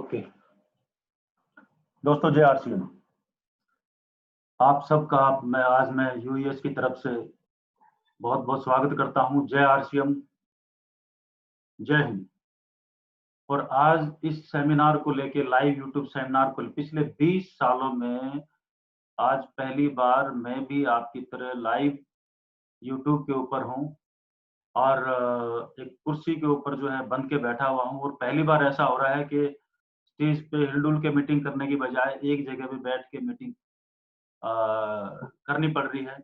Okay. दोस्तों, जय RCM. आप सबका मैं यूएस की तरफ से बहुत बहुत स्वागत करता हूं। जय आरसीएम, जय हिंद। और आज इस सेमिनार को लेके, लाइव यूट्यूब सेमिनार को, पिछले 20 सालों में आज पहली बार मैं भी आपकी तरह लाइव यूट्यूब के ऊपर हूं और एक कुर्सी के ऊपर जो है बंध के बैठा हुआ हूं। और पहली बार ऐसा हो रहा है कि स्टेज पे हिलडुल के मीटिंग करने की बजाय एक जगह पे बैठ के मीटिंग करनी पड़ रही है।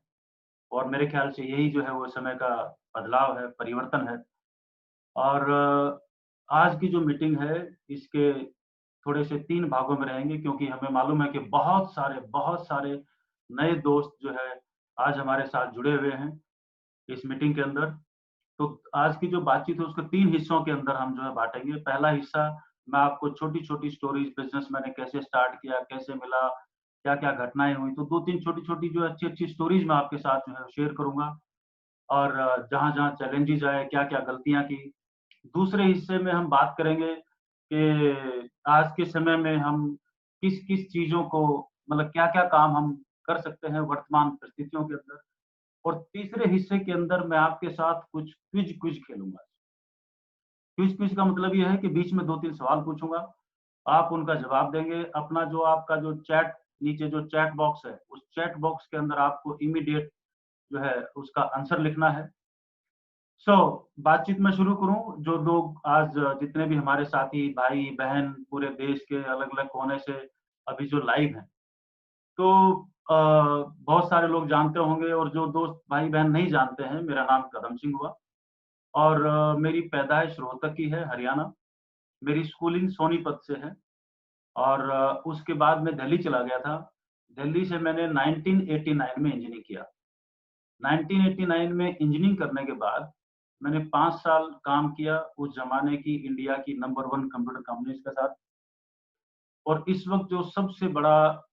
और मेरे ख्याल से यही जो है वो समय का बदलाव है, परिवर्तन है। और आज की जो मीटिंग है, इसके थोड़े से 3 भागों में रहेंगे, क्योंकि हमें मालूम है कि बहुत सारे नए दोस्त जो है आज हमारे साथ जुड़े हुए हैं इस मीटिंग के अंदर। तो आज की जो बातचीत है उसको 3 हिस्सों के अंदर हम जो है बाँटेंगे। पहला हिस्सा, मैं आपको छोटी-छोटी स्टोरीज़, बिज़नेस मैंने कैसे स्टार्ट किया, कैसे मिला, क्या-क्या घटनाएँ हुई, तो 2-3 छोटी-छोटी जो अच्छी-अच्छी स्टोरीज़ मैं आपके साथ जो है शेयर करूँगा। और जहाँ-जहाँ चैलेंजेज़ आए, क्या-क्या गलतियाँ की। दूसरे हिस्से में हम बात करेंगे कि आज के समय में हम किस-किस चीज़ों को, मतलब क्या-क्या काम हम कर सकते हैं वर्तमान परिस्थितियों के अंदर। और तीसरे हिस्से के अंदर मैं आपके साथ कुछ क्विज़ खेलूँगा। क्विज़ का मतलब ये है कि बीच में 2-3 सवाल पूछूँगा, आप उनका जवाब देंगे। अपना जो आपका जो चैट, नीचे जो चैट बॉक्स है, उस चैट बॉक्स के अंदर आपको इमीडिएट जो है उसका आंसर लिखना है। बातचीत मैं शुरू करूँ। जो लोग आज जितने भी हमारे साथी, भाई-बहन पूरे देश के अलग-अलग कोने से अभी जो लाइव हैं, तो बहुत सारे लोग जानते होंगे, और जो दोस्त भाई-बहन नहीं जानते हैं, मेरा नाम कदम सिंह हुआ और मेरी पैदाइश रोहतक की है, हरियाणा। मेरी स्कूलिंग सोनीपत से है और उसके बाद मैं दिल्ली चला गया था। दिल्ली से मैंने 1989 में इंजीनियरिंग किया। 1989 में इंजीनियरिंग करने के बाद मैंने 5 साल काम किया उस ज़माने की इंडिया की नंबर 1 कंप्यूटर कंपनीज़ के साथ। और इस वक़्त जो सबसे बड़ा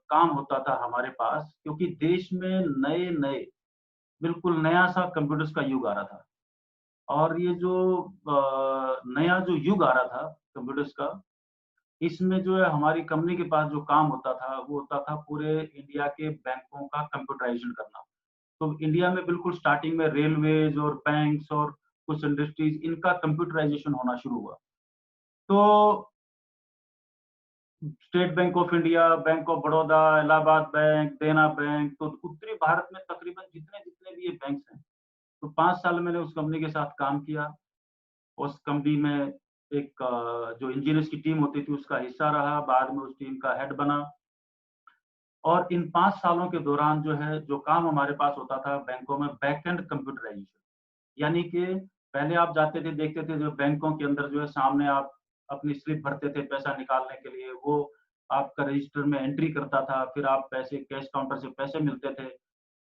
काम होता था हमारे पास, क्योंकि देश में नए-नए, बिल्कुल नया-सा कंप्यूटर्स का युग आ रहा था। और ये जो नया जो युग आ रहा था कंप्यूटर्स का, इसमें जो है हमारी कंपनी के पास जो काम होता था, वो होता था पूरे इंडिया के बैंकों का कंप्यूटराइज़ेशन करना। तो इंडिया में बिल्कुल स्टार्टिंग में रेलवेज़ और बैंक्स और कुछ इंडस्ट्रीज़, इनका कंप्यूटराइज़ेशन होना शुरू हुआ। तो state bank of India, bank of Baroda, Allahabad bank, देना बैंक, तो उत्तरी भारत में तकरीबन जितने-जितने भी ये बैंक्स हैं, तो 5 साल मैंने उस कंपनी के साथ काम किया। उस कंपनी में एक जो इंजीनियर्स की टीम होती थी उसका हिस्सा रहा, बाद में उस टीम का हेड बना। और इन 5 सालों के दौरान जो है, जो काम हमारे पास होता था बैंकों में, बैक एंड कंप्यूटराइज़ेशन। यानी कि पहले आप जाते थे, देखते थे जो बैंकों के अंदर जो है, सामने आप अपनी स्लिप भरते थे पैसा निकालने के लिए, वो आपका रजिस्टर में एंट्री करता था, फिर आप पैसे कैश काउंटर से पैसे मिलते थे।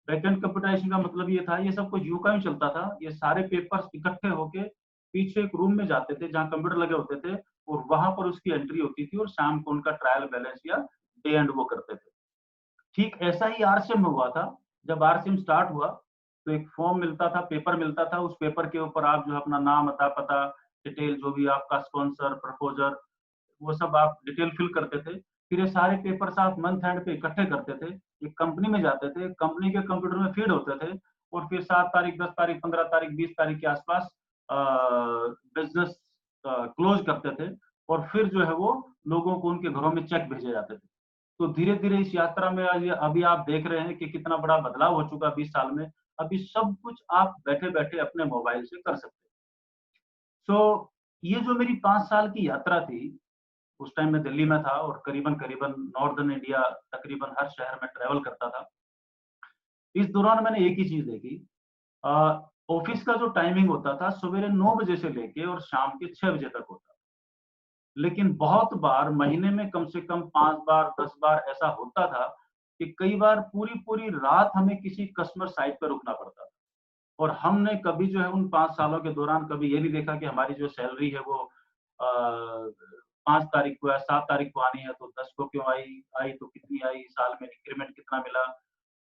बैकएंड कंप्यूटराइज़ेशन का मतलब ये था, ये सब कुछ यूँ का यूँ चलता था। ये सारे पेपर्स इकट्ठे होके पीछे एक रूम में जाते थे जहाँ कंप्यूटर लगे होते थे, और वहाँ पर उसकी एंट्री होती थी और शाम को उनका ट्रायल बैलेंस या डे एंड वो करते थे। ठीक ऐसा ही आरसीएम में हुआ था। जब आरसीएम स्टार्ट हुआ, तो एक फॉर्म मिलता था, पेपर मिलता था, उस पेपर के ऊपर आप जो है अपना नाम, अता-पता, डिटेल जो भी आपका स्पॉन्सर, प्रपोज़र, वो सब आप डिटेल फिल करते थे। फिर ये सारे पेपर्स आप मंथ एंड पे इकट्ठे करते थे, एक कंपनी में जाते थे, कंपनी के कंप्यूटर में फीड होते थे, और फिर 7 तारीख, 10 तारीख, 15 तारीख, 20 तारीख के आसपास अ, बिज़नेस क्लोज़ करते थे, और फिर जो है वो लोगों को उनके घरों में चेक भेजे जाते थे। तो धीरे-धीरे इस यात्रा में आज ये अभी आप देख रहे हैं कि कितना बड़ा बदलाव हो चुका है 20 साल में। अभी सब कुछ आप बैठे-बैठे अपने मोबाइल से कर सकते हैं। सो ये जो मेरी 5 साल की यात्रा थी, उस टाइम मैं दिल्ली में था और करीबन-करीबन नॉर्दर्न इंडिया, तकरीबन हर शहर में ट्रैवल करता था। इस दौरान मैंने एक ही चीज़ देखी, अ, ऑफ़िस का जो टाइमिंग होता था सवेरे 9 बजे से लेके और शाम के 6 बजे तक होता। लेकिन बहुत बार महीने में कम से कम 5 बार, 10 बार ऐसा होता था कि कई बार पूरी-पूरी रात हमें किसी कस्टमर साइट पे रुकना पड़ता था। और हमने कभी जो है उन 5 सालों के दौरान कभी ये नहीं देखा कि हमारी जो सैलरी है वो 5 तारीख को या 7 तारीख को आनी है, तो 10 को क्यों आई, आई तो कितनी आई, साल में इंक्रीमेंट कितना मिला।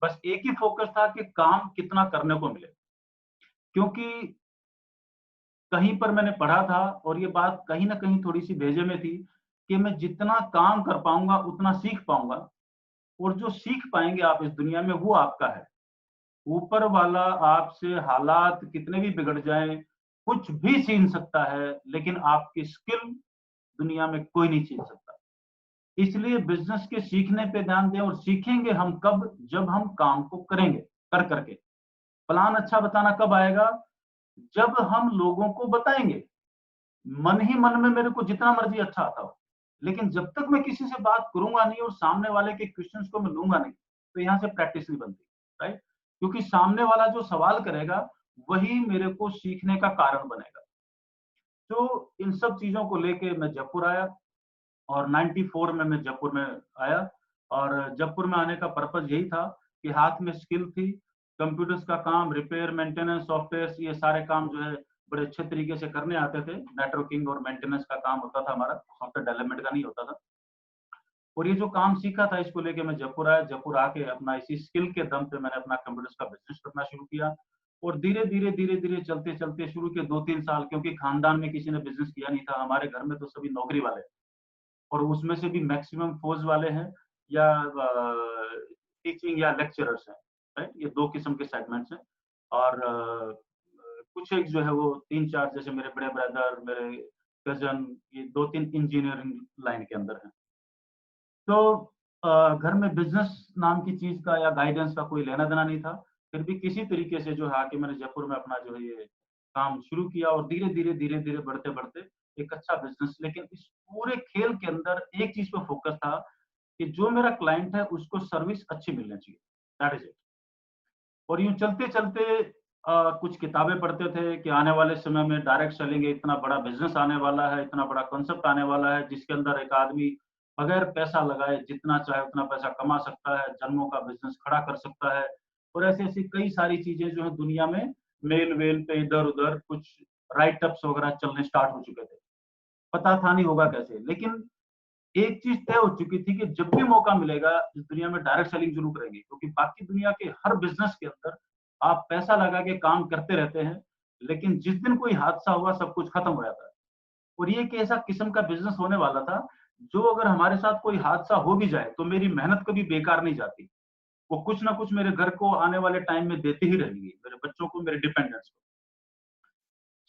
बस एक ही फ़ोकस था कि काम कितना करने को मिले। क्योंकि कहीं पर मैंने पढ़ा था और ये बात कहीं न कहीं थोड़ी-सी भेजे में थी कि मैं जितना काम कर पाऊँगा, उतना सीख पाऊँगा और जो सीख पाएँगे आप इस दुनिया में वो आपका है। ऊपर वाला आपसे हालात कितने भी बिगड़ जाएँ, कुछ भी छीन सकता है, लेकिन आपकी स्किल दुनिया में कोई नहीं छीन सकता। इसलिए बिज़नेस के सीखने पे ध्यान दें और सीखेंगे हम कब? जब हम काम को करेंगे, कर के। प्लान अच्छा बताना कब आएगा? जब हम लोगों को बताएँगे। मन ही मन में मेरे को जितना मर्ज़ी अच्छा आता हो, लेकिन जब तक मैं किसी से बात करूँगा नहीं और सामने वाले के क्वेश्चन्स को मैं लूँगा नहीं, तो यहाँ से प्रैक्टिस नहीं बनती, राइट? क्योंकि सामने वाला जो सवाल करेगा, वही मेरे को सीखने का कारण बनेगा। तो इन सब चीज़ों को लेके मैं जयपुर आया और 94 में मैं जयपुर में आया और जयपुर में आने का पर्पज़ यही था कि हाथ में स्किल थी, कंप्यूटर्स का काम, रिपेयर, मेंटेनेंस, सॉफ्टवेयर्स ये सारे काम जो है बड़े अच्छे तरीके से करने आते थे। नेटवर्किंग और मेंटेनेंस का काम होता था हमारा, सॉफ्टवेयर डेवलपमेंट का नहीं होता था। और ये जो काम सीखा था इसको लेके मैं जयपुर आया, जयपुर आके अपना इसी स्किल के दम पे मैंने अपना कंप्यूटर्स का बिज़नेस करना शुरू किया और धीरे-धीरे, धीरे-धीरे, चलते-चलते शुरू के 2-3 साल क्योंकि खानदान में किसी ने बिज़नेस किया नहीं था, हमारे घर में तो सभी नौकरी वाले और उसमें से भी मैक्सिमम फौज वाले हैं या टीचिंग या लेक्चरर्स हैं, राइट? ये 2 किस्म के सेगमेंट्स हैं और कुछ एक जो है वो 3-4 जैसे मेरे बड़े ब्रदर, मेरे कज़न ये 2-3 इंजीनियरिंग लाइन के अंदर हैं। तो घर में बिज़नेस नाम की चीज़ का या गाइडेंस का कोई लेना-देना नहीं था। फिर भी किसी तरीके से जो है आके मैंने जयपुर में अपना जो है ये काम शुरू किया और धीरे-धीरे, धीरे-धीरे, बढ़ते-बढ़ते एक अच्छा बिज़नेस लेकिन इस पूरे खेल के अंदर एक चीज़ पे फ़ोकस था कि जो मेरा क्लाइंट है उसको सर्विस अच्छी मिलनी चाहिए। That is it. और यूँ चलते-चलते कुछ किताबें पढ़ते थे कि आने वाले समय में डायरेक्ट सेलिंग इतना बड़ा बिज़नेस आने वाला है, इतना बड़ा कॉन्सेप्ट आने वाला है, जिसके अंदर एक आदमी बगैर पैसा लगाए जितना चाहे उतना पैसा कमा सकता है, जन्मों का बिज़नेस खड़ा कर सकता है। और ऐसी-ऐसी कई सारी चीज़ें जो हैं दुनिया में मेल-वेल पे इधर-उधर कुछ राइट-अप्स वगैरह चलने स्टार्ट हो चुके थे। पता था नहीं होगा कैसे, लेकिन एक चीज़ तय हो चुकी थी कि जब भी मौका मिलेगा इस दुनिया में डायरेक्ट सेलिंग ज़रूर करेंगे क्योंकि बाकी दुनिया के हर बिज़नेस के अंदर आप पैसा लगा के काम करते रहते हैं, लेकिन जिस दिन कोई हादसा हुआ सब कुछ खत्म हो जाता है। और ये एक ऐसा किस्म का बिज़नेस होने वाला था, जो अगर हमारे साथ कोई हादसा हो भी जाए, तो मेरी मेहनत कभी बेकार नहीं जाती। वो कुछ ना कुछ मेरे घर को आने वाले टाइम में देती ही रहेंगी, मेरे बच्चों को, मेरे डिपेंडेंट्स को।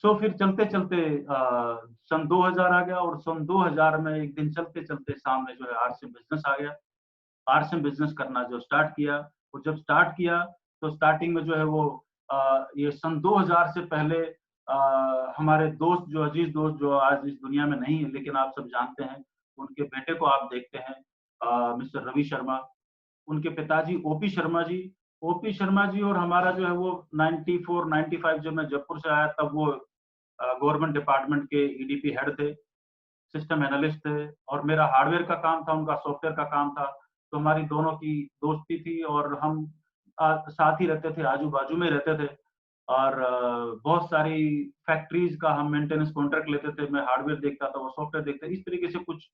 सो फिर चलते-चलते सन 2000 आ गया और सन 2000 में एक दिन चलते-चलते सामने जो है आरसीएम बिज़नेस आ गया। आरसीएम बिज़नेस करना जो स्टार्ट किया और जब स्टार्ट किया तो स्टार्टिंग में जो है वो ये सन 2000 से पहले हमारे दोस्त जो अजीज़ दोस्त जो आज इस दुनिया में नहीं है लेकिन आप सब जानते हैं, उनके बेटे को आप देखते हैं मिस्टर रवि शर्मा, उनके पिताजी ओपी शर्मा जी। ओपी शर्मा जी और हमारा जो है वो 94, 95 जब मैं जयपुर से आया तब वो गवर्नमेंट डिपार्टमेंट के ईडीपी हेड थे, सिस्टम एनालिस्ट थे और मेरा हार्डवेयर का काम था, उनका सॉफ्टवेयर का काम था। तो हमारी दोनों की दोस्ती थी और हम साथ ही रहते थे, आजू-बाजू में रहते थे और बहुत सारी फैक्ट्रीज़ का हम मेंटेनेंस कॉन्ट्रैक्ट लेते थे। मैं हार्डवेयर देखता था, वो सॉफ्टवेयर देखते इस तरीके से कुछ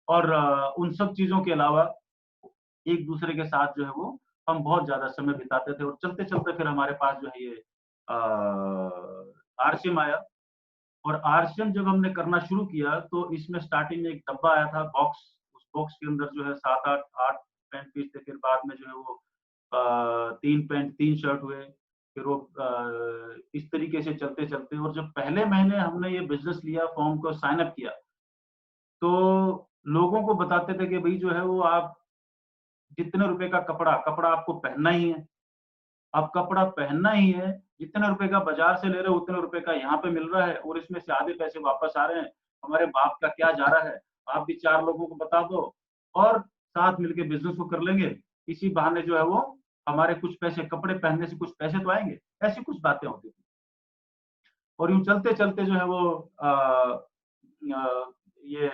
और उन सब चीज़ों के अलावा एक-दूसरे के साथ जो है वो हम बहुत ज़्यादा समय बिताते थे और चलते-चलते फिर हमारे पास जो है ये अ, आरसीएम आया और आरसीएम जब हमने करना शुरू किया, तो इसमें स्टार्टिंग में एक डब्बा आया था बॉक्स, उस बॉक्स के अंदर जो है 7-8 8 पैंट पीस थे, फिर बाद में जो है वो 3 पैंट, 3 शर्ट हुए, फिर वो इस तरीके से चलते-चलते और जब पहले महीने हमने ये बिज़नेस लिया, फॉर्म को साइन अप किया, तो लोगों को बताते थे कि भई जो है वो आप जितने रुपए का कपड़ा, कपड़ा आपको पहनना ही है। अब कपड़ा पहनना ही है, जितने रुपए का बाज़ार से ले रहे हो उतने रुपए का यहाँ पे मिल रहा है और इसमें से आधे पैसे वापस आ रहे हैं, हमारे बाप का क्या जा रहा है, आप भी 4 लोगों को बता दो और साथ मिलके बिज़नेस को कर लेंगे। इसी बहाने जो है वो हमारे कुछ पैसे कपड़े पहनने से कुछ पैसे तो आएँगे, ऐसी कुछ बातें होती थी। और यूँ चलते-चलते जो है वो ये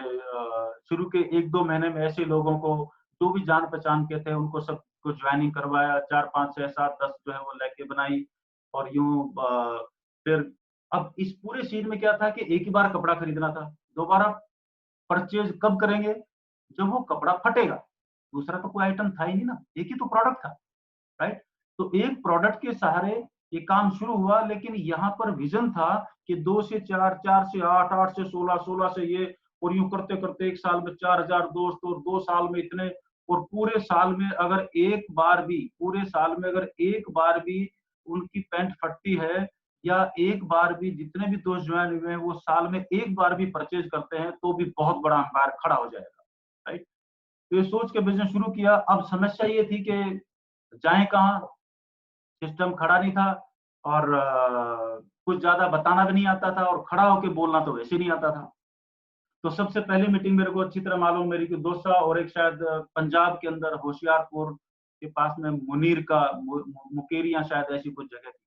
शुरू के 1-2 महीने में ऐसे लोगों को जो भी जान-पहचान के थे उनको सबको जॉइनिंग करवाया, 4, 5, 6, 7, 10 जो है वो लेके बनाई और यूँ फिर अब इस पूरे सीन में क्या था कि एक ही बार कपड़ा खरीदना था, दोबारा परचेज़ कब करेंगे? जब वो कपड़ा फटेगा, दूसरा तो कोई आइटम था ही नहीं ना, एक ही तो प्रोडक्ट था, राइट? तो एक प्रोडक्ट के सहारे ये काम शुरू हुआ, लेकिन यहाँ पर विजन था कि 2 से 4, 4 से 8, 8 से 16, 16 से ये, और यूं करते करते एक साल में 4,000 दोस्त, और 2 साल में इतने, और पूरे साल में अगर एक बार भी, पूरे साल में अगर एक बार भी उनकी पैंट फटती है, या एक बार भी जितने भी दोस्त ज्वाइन हुए हैं वो साल में एक बार भी परचेज करते हैं, तो भी बहुत बड़ा अंपायर खड़ा हो जाएगा, राइट। तो ये सोच के बिजनेस शुरू किया। अब समस्या ये थी कि जाए कहाँ, सिस्टम खड़ा नहीं था, और कुछ ज्यादा बताना भी नहीं आता था, और खड़ा होके बोलना तो वैसे नहीं आता था। तो सबसे पहली मीटिंग मेरे को अच्छी तरह मालूम, मेरी की दोसा, और एक शायद पंजाब के अंदर होशियारपुर के पास में मुनीर का मुकेरिया शायद ऐसी कुछ जगह थी।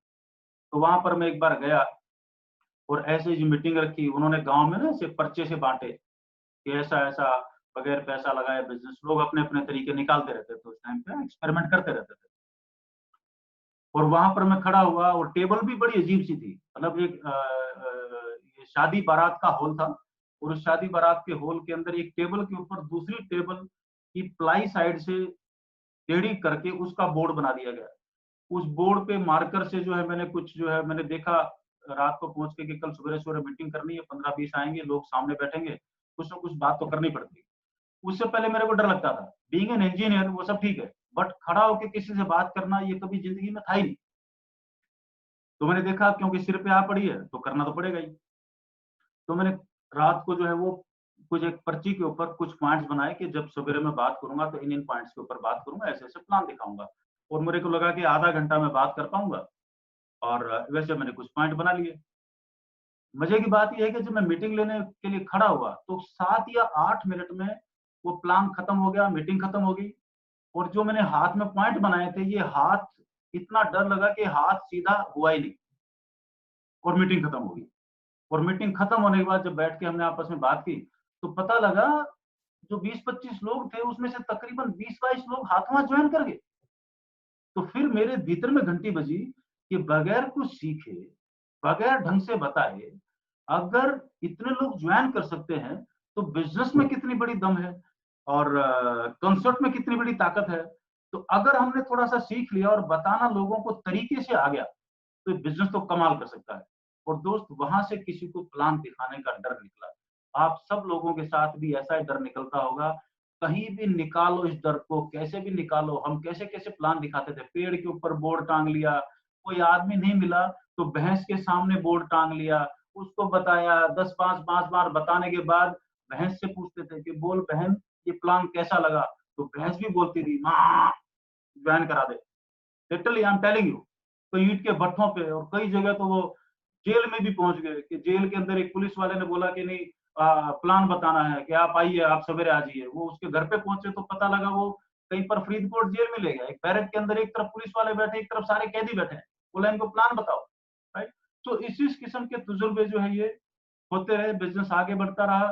तो वहां पर मैं एक बार गया, और ऐसे ही मीटिंग रखी, उन्होंने गांव में ना ऐसे पर्चे से बांटे कि ऐसा ऐसा बगैर पैसा लगाए बिजनेस, लोग अपने अपने तरीके निकालते रहते थे, उस टाइम पे एक्सपेरिमेंट करते रहते थे। और वहां पर मैं खड़ा हुआ, और टेबल भी बड़ी अजीब सी थी, मतलब एक ये शादी बारात का हॉल था, और उस शादी बारात के हॉल के अंदर एक टेबल के ऊपर दूसरी टेबल की प्लाई साइड से टेढ़ी करके उसका बोर्ड बना दिया गया। उस बोर्ड पे मार्कर से जो है मैंने कुछ जो है मैंने देखा रात को पहुंच के कि कल सवेरे सवेरे मीटिंग करनी है, 15-20 आएंगे लोग, सामने बैठेंगे, कुछ ना कुछ बात तो करनी पड़ती है। उससे पहले मेरे को डर लगता था, बीइंग एन इंजीनियर वो सब ठीक है, बट खड़ा होकर किसी से बात करना ये कभी जिंदगी में था ही नहीं। तो मैंने देखा क्योंकि सिर पे आ पड़ी है तो करना तो पड़ेगा ही। तो मैंने रात को जो है वो कुछ एक पर्ची के ऊपर कुछ पॉइंट्स बनाए कि जब सवेरे मैं बात करूंगा तो इन इन पॉइंट्स के ऊपर बात करूंगा, ऐसे ऐसे प्लान दिखाऊंगा। और मेरे को लगा कि आधा घंटा में बात कर पाऊंगा, और वैसे मैंने कुछ पॉइंट बना लिए। मजे की बात यह है कि जब मैं मीटिंग लेने के लिए खड़ा हुआ तो 7 या 8 मिनट में वो प्लान खत्म हो गया, मीटिंग खत्म हो गई। और जो मैंने हाथ में पॉइंट बनाए थे, ये हाथ, इतना डर लगा कि हाथ सीधा हुआ ही नहीं, और मीटिंग खत्म हो गई। और मीटिंग खत्म होने के बाद जब बैठ के हमने आपस में बात की, तो पता लगा जो 20-25 लोग थे उसमें से तकरीबन 20-22 लोग हाथों हाथ ज्वाइन कर गए। तो फिर मेरे भीतर में घंटी बजी कि बगैर कुछ सीखे, बगैर ढंग से बताए, अगर इतने लोग ज्वाइन कर सकते हैं, तो बिजनेस में कितनी बड़ी दम है, और कंसर्ट में कितनी बड़ी ताकत है। तो अगर हमने थोड़ा सा सीख लिया और बताना लोगों को तरीके से आ गया, तो बिजनेस तो कमाल कर सकता है। और दोस्त, वहां से किसी को प्लान दिखाने का डर निकला। आप सब लोगों के साथ भी ऐसा ही डर निकलता होगा। कहीं भी निकालो इस डर को, कैसे भी निकालो। हम कैसे कैसे प्लान दिखाते थे, पेड़ के ऊपर बोर्ड टांग लिया, कोई आदमी नहीं मिला तो भैंस के सामने बोर्ड टांग लिया, उसको बताया, 10 5 5 बार बताने के बाद भैंस से पूछते थे कि बोल बहन, ये प्लान कैसा लगा। तो भैंस भी बोलती थी माँ, ज्वाइन करा दे। Literally I am telling you. तो ईंट के भट्ठों पे, और कई जगह तो वो जेल में भी पहुंच गए कि जेल के अंदर एक पुलिस वाले ने बोला कि नहीं, प्लान बताना है कि आप आइए, आप सवेरे आ जाइए। वो उसके घर पे पहुंचे तो पता लगा वो कहीं पर फरीदकोट जेल में ले गया। एक बैरक के अंदर एक तरफ पुलिस वाले बैठे, एक तरफ सारे कैदी बैठे हैं, बोला इनको प्लान बताओ, राइट। तो इस किस्म के तजुर्बे जो है ये होते रहे, बिजनेस आगे बढ़ता रहा।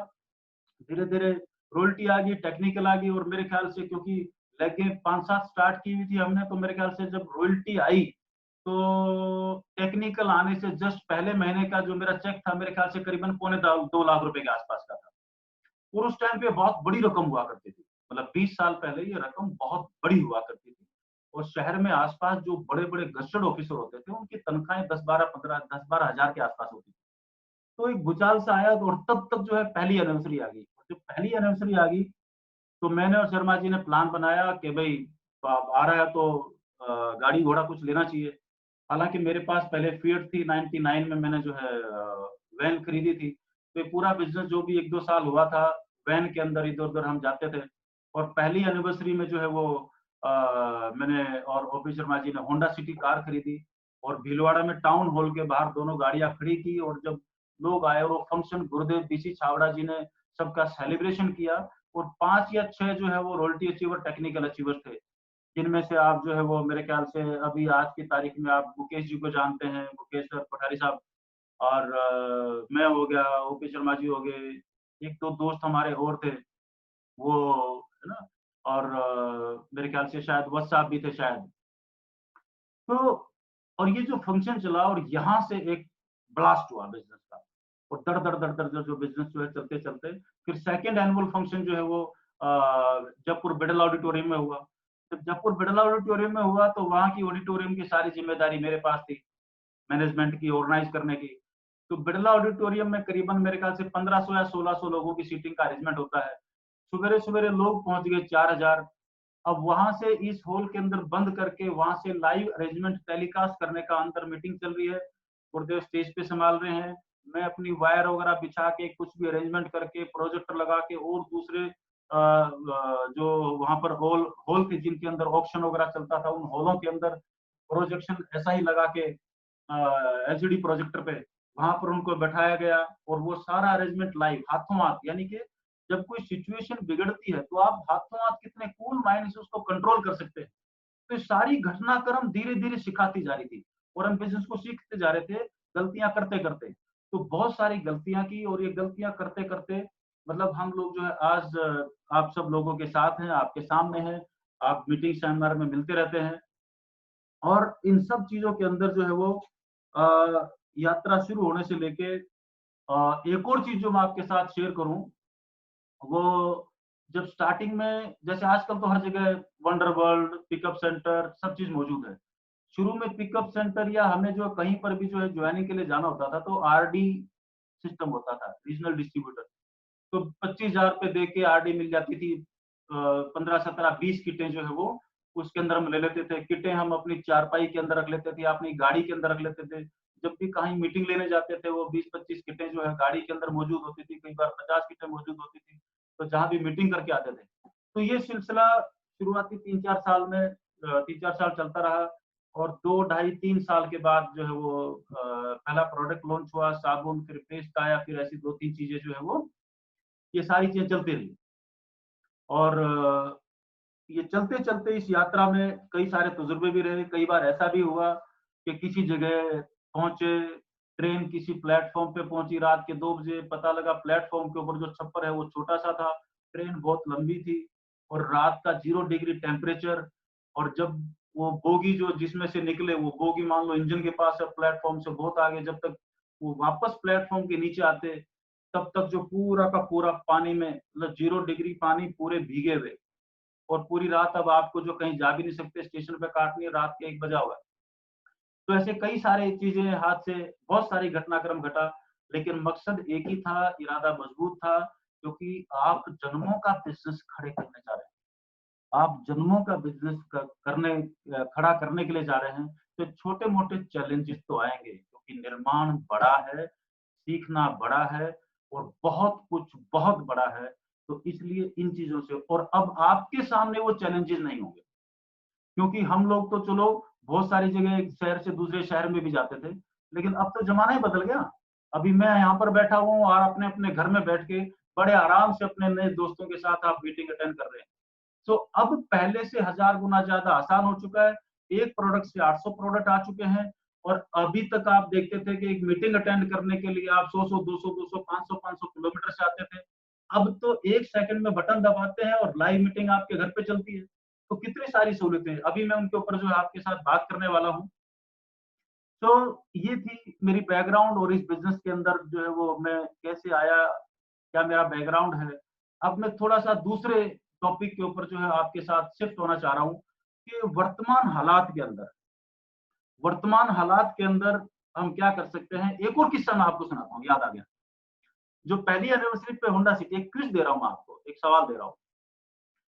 धीरे धीरे रॉयल्टी आ गई, टेक्निकल आ गई, और मेरे ख्याल से क्योंकि लेगे 5-7 स्टार्ट की हुई थी हमने, तो मेरे ख्याल से जब रॉयल्टी आई तो टेक्निकल आने से जस्ट पहले महीने का जो मेरा चेक था, मेरे ख्याल से करीबन 2.25 लाख रुपए के आसपास का था। और उस टाइम पे बहुत बड़ी रकम हुआ करती थी, मतलब 20 साल पहले ये रकम बहुत बड़ी हुआ करती थी। और शहर में आसपास जो बड़े बड़े गस्टर्ड ऑफिसर होते थे, उनकी तनख्वाहें 10-12 हजार के आसपास होती थी। तो एक भूचाल सा आया, और तब तक जो है पहली एनिवर्सरी आ गई। जब पहली एनिवर्सरी आ गई तो मैंने और शर्मा जी ने प्लान बनाया कि भाई आ रहा है तो गाड़ी घोड़ा कुछ लेना चाहिए। हालांकि मेरे पास पहले फिएट थी, 99 में मैंने जो है वैन खरीदी थी। तो ये पूरा बिजनेस जो भी 1-2 साल हुआ था, वैन के अंदर इधर उधर हम जाते थे। और पहली एनिवर्सरी में जो है वो मैंने और ओपी शर्मा जी ने होंडा सिटी कार खरीदी, और भीलवाड़ा में टाउन हॉल के बाहर दोनों गाड़ियां खड़ी की। और जब लोग आए, और वो फंक्शन गुरुदेव बीसी छावड़ा जी ने सबका सेलिब्रेशन किया। और 5 या 6 जो है वो रॉयल्टी अचीवर, टेक्निकल अचीवर थे, जिनमें से आप जो है वो मेरे ख्याल से अभी आज की तारीख में आप मुकेश जी को जानते हैं, मुकेश पठारी साहब। और मैं हो गया, ओपी शर्मा जी हो गए, एक दो दोस्त हमारे और थे, वो है ना। और मेरे ख्याल से शायद वत्स साहब भी थे शायद। तो और ये जो फंक्शन चला, और यहाँ से एक ब्लास्ट हुआ बिजनेस का, और दर दर दर दर दर जो बिजनेस जो है चलते चलते फिर सेकंड एनुअल फंक्शन जो है वो जयपुर बिडल ऑडिटोरियम में हुआ। जब जयपुर बिडल ऑडिटोरियम में हुआ तो वहाँ की ऑडिटोरियम की सारी जिम्मेदारी मेरे पास थी। मैनेजमेंट की ऑर्गेनाइज करने की। तो बिरला ऑडिटोरियम में करीबन मेरे ख्याल से 1500 या 1600 लोगों की सीटिंग का अरेंजमेंट होता है। सवेरे-सवेरे लोग पहुँच गए 4000। अब वहाँ से इस हॉल के अंदर बंद करके वहाँ से लाइव अरेंजमेंट टेलीकास्ट करने का अंदर मीटिंग चल रही है। गुरुदेव स्टेज पे संभाल रहे हैं। मैं अपनी वायर वगैरह बिछा के कुछ भी अरेंजमेंट करके प्रोजेक्टर लगा के और दूसरे जो वहाँ पर हॉल हॉल थे जिनके अंदर ऑक्शन वगैरह चलता था, उन हॉलों के अंदर प्रोजेक्शन ऐसा ही लगा के एलसीडी प्रोजेक्टर पे वहां पर उनको बैठाया गया और वो सारा अरेंजमेंट लाइव हाथों हाथ, यानी कि जब कोई सिचुएशन बिगड़ती है तो आप हाथों हाथ कितने कूल माइंड से उसको कंट्रोल कर सकते हैं। तो ये सारी घटनाक्रम धीरे धीरे सिखाती जा रही थी और हम बिजनेस को सीखते जा रहे थे गलतियां करते करते। तो बहुत सारी गलतियां की और ये गलतियां करते करते मतलब हम लोग जो है आज आप सब लोगों के साथ हैं, आपके सामने हैं, आप मीटिंग सेमिनार में मिलते रहते हैं और इन सब चीज़ों के अंदर जो है वो यात्रा शुरू होने से लेके एक और चीज़ जो मैं आपके साथ शेयर करूँ, वो जब स्टार्टिंग में जैसे आजकल तो हर जगह वंडर वर्ल्ड, पिकअप सेंटर सब चीज़ मौजूद है। शुरू में पिकअप सेंटर या हमें जो कहीं पर भी जो है जॉइनिंग के लिए जाना होता था, तो आरडी सिस्टम होता था, रीजनल डिस्ट्रीब्यूटर। तो 25,000 रुपए दे के आरडी मिल जाती थी। 15, 17, 20 किटें जो है वो उसके अंदर हम ले लेते थे। किटें हम अपनी चारपाई के अंदर रख लेते थे, अपनी गाड़ी के अंदर रख लेते थे। जब भी कहीं मीटिंग लेने जाते थे, वो 20-25 किटें जो है गाड़ी के अंदर मौजूद होती थी, कई बार 50 किटें मौजूद होती थी, तो जहाँ भी मीटिंग करके आते थे। तो ये सिलसिला शुरुआती 3-4 साल में 3-4 साल चलता रहा और 2 ढाई 3 साल के बाद जो है वो पहला प्रोडक्ट लॉन्च हुआ, साबुन, फिर पेस्ट आया, फिर ऐसी 2-3 चीज़ें जो है वो ये सारी चीज़ें चलती रही और ये चलते-चलते इस यात्रा में कई सारे तजुर्बे भी रहे। कई बार ऐसा भी हुआ कि किसी जगह पहुँचे, ट्रेन किसी प्लेटफ़ॉर्म पे पहुँची रात के 2 बजे, पता लगा प्लेटफ़ॉर्म के ऊपर जो छप्पर है वो छोटा-सा था, ट्रेन बहुत लंबी थी और रात का 0 डिग्री टेम्परेचर और जब वो बोगी जो जिसमें से निकले, वो बोगी मान लो इंजन के पास है, प्लेटफ़ॉर्म से बहुत आगे, जब तक वो वापस प्लेटफ़ॉर्म के नीचे आते, तब तक जो पूरा का पूरा पानी में मतलब 0 डिग्री पानी पूरे भीगे हुए और पूरी रात अब आपको जो कहीं जा भी नहीं सकते, स्टेशन पे काटनी है, रात के 1 बजा हुआ है। तो ऐसे कई सारी चीज़ें हाथ से बहुत सारी घटनाक्रम घटा, लेकिन मकसद एक ही था, इरादा मज़बूत था, क्योंकि आप जन्मों का बिज़नेस खड़े करने जा रहे हैं। आप जन्मों का बिज़नेस खड़ा करने के लिए जा रहे हैं, तो छोटे-मोटे चैलेंजेस तो आएँगे, क्योंकि निर्माण बड़ा है, सीखना बड़ा है और बहुत कुछ बहुत बड़ा है। तो इसलिए इन चीज़ों से और अब आपके सामने वो चैलेंजेस नहीं होंगे। क्योंकि हम लोग तो चलो बहुत सारी जगह एक शहर से दूसरे शहर में भी जाते थे, लेकिन अब तो ज़माना ही बदल गया। अभी मैं यहाँ पर बैठा हुआ हूँ और अपने-अपने घर में बैठ के बड़े आराम से अपने नए दोस्तों के साथ आप मीटिंग अटेंड कर रहे हैं। तो अब पहले से 1000 गुना ज़्यादा आसान हो चुका है। एक प्रोडक्ट से 800 प्रोडक्ट आ चुके हैं और अभी तक आप देखते थे कि एक मीटिंग अटेंड करने के लिए आप 100-100, 200-200, 500-500 किलोमीटर से आते थे। अब तो 1 सेकंड में बटन दबाते हैं और लाइव मीटिंग आपके घर पे चलती है। तो कितनी सारी सहूलियतें हैं। अभी मैं उनके ऊपर जो है आपके साथ बात करने वाला हूँ। तो ये थी मेरी बैकग्राउंड और इस बिज़नेस के अंदर जो है वो मैं कैसे आया, क्या मेरा बैकग्राउंड है। अब मैं थोड़ा-सा दूसरे टॉपिक के ऊपर जो है आपके साथ शिफ्ट होना चाह रहा हूँ कि वर्तमान हालात के अंदर हम क्या कर सकते हैं। एक और किस्सा मैं आपको सुनाता हूँ, याद आ गया। जो पहली एनिवर्सरी पे होंडा सिटी एक क्विज़ दे रहा हूँ मैं आपको, एक सवाल दे रहा हूँ।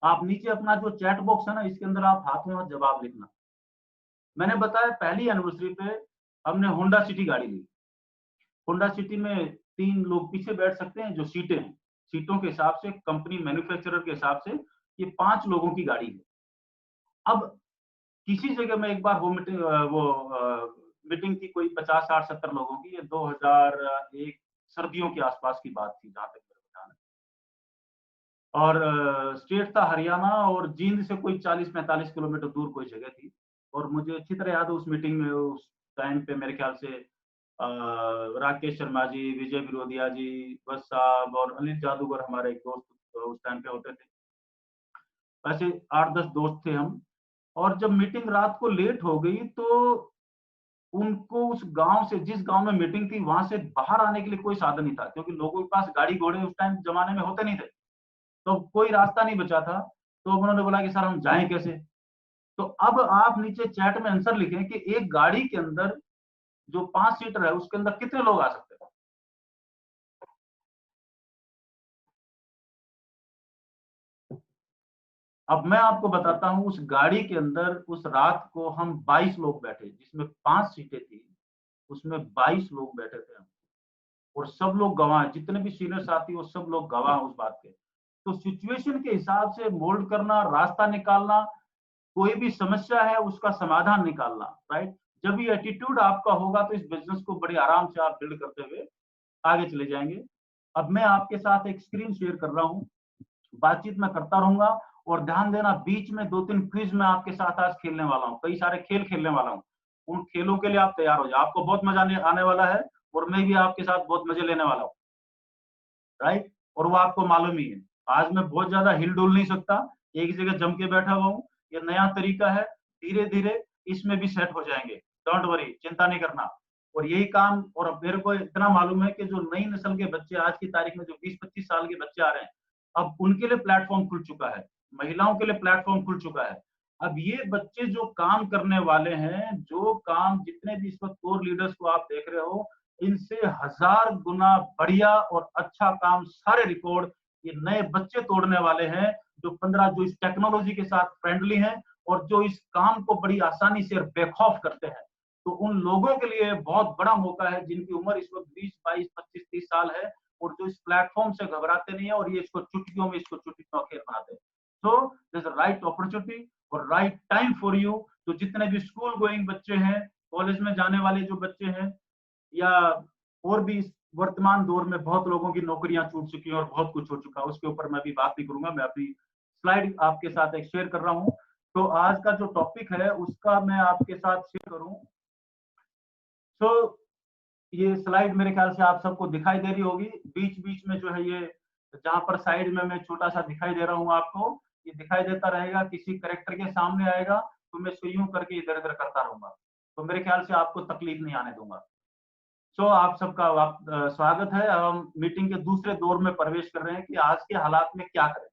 आप नीचे अपना जो चैट बॉक्स है ना, इसके अंदर आप हाथों हाथ जवाब लिखना। मैंने बताया पहली एनिवर्सरी पे हमने होंडा सिटी गाड़ी ली। होंडा सिटी में 3 लोग पीछे बैठ सकते हैं जो सीटें हैं। सीटों के हिसाब से कंपनी मैन्युफैक्चरर के हिसाब से ये 5 लोगों की गाड़ी है। अब किसी जगह मैं एक बार मीटिंग थी कोई 50, 60, 70 लोगों की, ये 2001 सर्दियों के आसपास की बात थी जहाँ तक मेरे को ध्यान है। और स्टेट था हरियाणा और जींद से कोई 40-45 किलोमीटर दूर कोई जगह थी और मुझे अच्छी तरह याद है उस मीटिंग में उस टाइम पे मेरे ख्याल से राकेश शर्मा जी, विजय बिरोदिया जी, बस साहब और अनिल जादूगर हमारे एक दोस्त उस टाइम पे होते थे। ऐसे 8-10 दोस्त थे हम और जब मीटिंग रात को लेट हो गई तो उनको उस गाँव से जिस गाँव में मीटिंग थी वहाँ से बाहर आने के लिए कोई साधन नहीं था क्योंकि लोगों के पास गाड़ी-घोड़े उस टाइम ज़माने में होते नहीं थे। तो कोई रास्ता नहीं बचा था, तो उन्होंने बोला कि सर हम जाएँ कैसे? तो अब आप नीचे चैट में आंसर लिखें कि एक गाड़ी के अंदर जो 5 सीटर है उसके अंदर कितने लोग आ सकते हैं? अब मैं आपको बताता हूँ, उस गाड़ी के अंदर उस रात को हम 22 लोग बैठे, जिसमें 5 सीटें थी, उसमें 22 लोग बैठे थे हम। और सब लोग गवाह हैं, जितने भी सीनियर साथी वो सब लोग गवाह हैं उस बात के। तो सिचुएशन के हिसाब से मोल्ड करना, रास्ता निकालना, कोई भी समस्या है उसका समाधान निकालना, राइट? जब ये एटीट्यूड आपका होगा तो इस बिज़नेस को बड़ी आराम से आप बिल्ड करते हुए आगे चले जाएँगे। अब मैं आपके साथ एक स्क्रीन शेयर कर रहा हूँ, बातचीत मैं करता रहूँगा और ध्यान देना, बीच में 2-3 क्विज़ मैं आपके साथ आज खेलने वाला हूँ, कई सारे खेल खेलने वाला हूँ। उन खेलों के लिए आप तैयार हो जाओ, आपको बहुत मज़ा आने आने वाला है और मैं भी आपके साथ बहुत मज़े लेने वाला हूँ, राइट? और वो आपको मालूम ही है। आज मैं बहुत ज़्यादा हिल-डुल नहीं सकता, एक जगह जम के बैठा हुआ हूँ। ये नया तरीका है, धीरे-धीरे इसमें भी सेट हो जाएँगे। डोंट वरी, चिंता नहीं करना। और यही काम, और अब मेरे को इतना मालूम है कि जो नई नस्ल के बच्चे आज की तारीख में जो 20-25 साल के बच्चे आ रहे हैं, अब उनके लिए प्लेटफ़ॉर्म खुल चुका है। महिलाओं के लिए प्लेटफ़ॉर्म खुल चुका है। अब ये बच्चे जो काम करने वाले हैं, जो काम जितने भी इस वक़्त कोर लीडर्स को आप देख रहे हो, इनसे 1000 गुना बढ़िया और अच्छा काम, सारे रिकॉर्ड ये नए बच्चे तोड़ने वाले हैं, जो 15 जो इस टेक्नोलॉजी के साथ फ्रेंडली हैं और जो इस काम को बड़ी आसानी से और बेखौफ करते हैं। तो उन लोगों के लिए बहुत बड़ा मौका है जिनकी उम्र इस वक्त 20, 22, 25, 30 साल है और जो इस प्लेटफॉर्म से घबराते नहीं है और ये इसको चुटकियों में इसको चुटकियों का खेल बनाते हैं। सो दिस राइट अपॉर्चुनिटी और राइट टाइम फॉर यू। तो जितने भी स्कूल गोइंग बच्चे हैं, कॉलेज में जाने वाले जो बच्चे हैं, या और भी इस वर्तमान दौर में बहुत लोगों की नौकरियां छूट चुकी हैं और बहुत कुछ हो चुका है, उसके ऊपर मैं अभी बात नहीं करूंगा। मैं अपनी स्लाइड आपके साथ एक शेयर कर रहा हूं। तो आज का जो टॉपिक है उसका मैं आपके साथ शेयर करूं। सो ये स्लाइड मेरे ख्याल से आप सबको दिखाई दे रही होगी। बीच बीच में जो है ये जहां पर साइड में मैं छोटा सा दिखाई दे रहा हूँ आपको, ये दिखाई देता रहेगा, किसी करेक्टर के सामने आएगा तो मैं इसको यूं करके इधर इधर करता रहूंगा। तो मेरे ख्याल से आपको तकलीफ नहीं आने दूंगा। सो आप सबका स्वागत है। हम मीटिंग के दूसरे दौर में प्रवेश कर रहे हैं कि आज के हालात में क्या करें।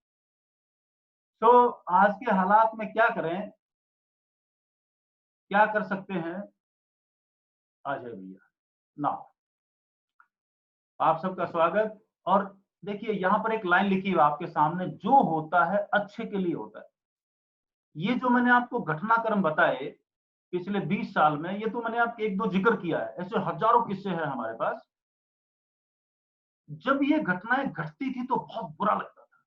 सो आज के हालात में क्या करें, क्या कर सकते हैं। आ जाए भैया ना, आप सबका स्वागत। और देखिए यहाँ पर एक लाइन लिखी है आपके सामने, जो होता है अच्छे के लिए होता है। ये जो मैंने आपको घटनाक्रम बताए पिछले 20 साल में, ये तो मैंने आपको एक दो जिक्र किया है, ऐसे हजारों किस्से हैं हमारे पास। जब ये घटनाएं घटती थी तो बहुत बुरा लगता था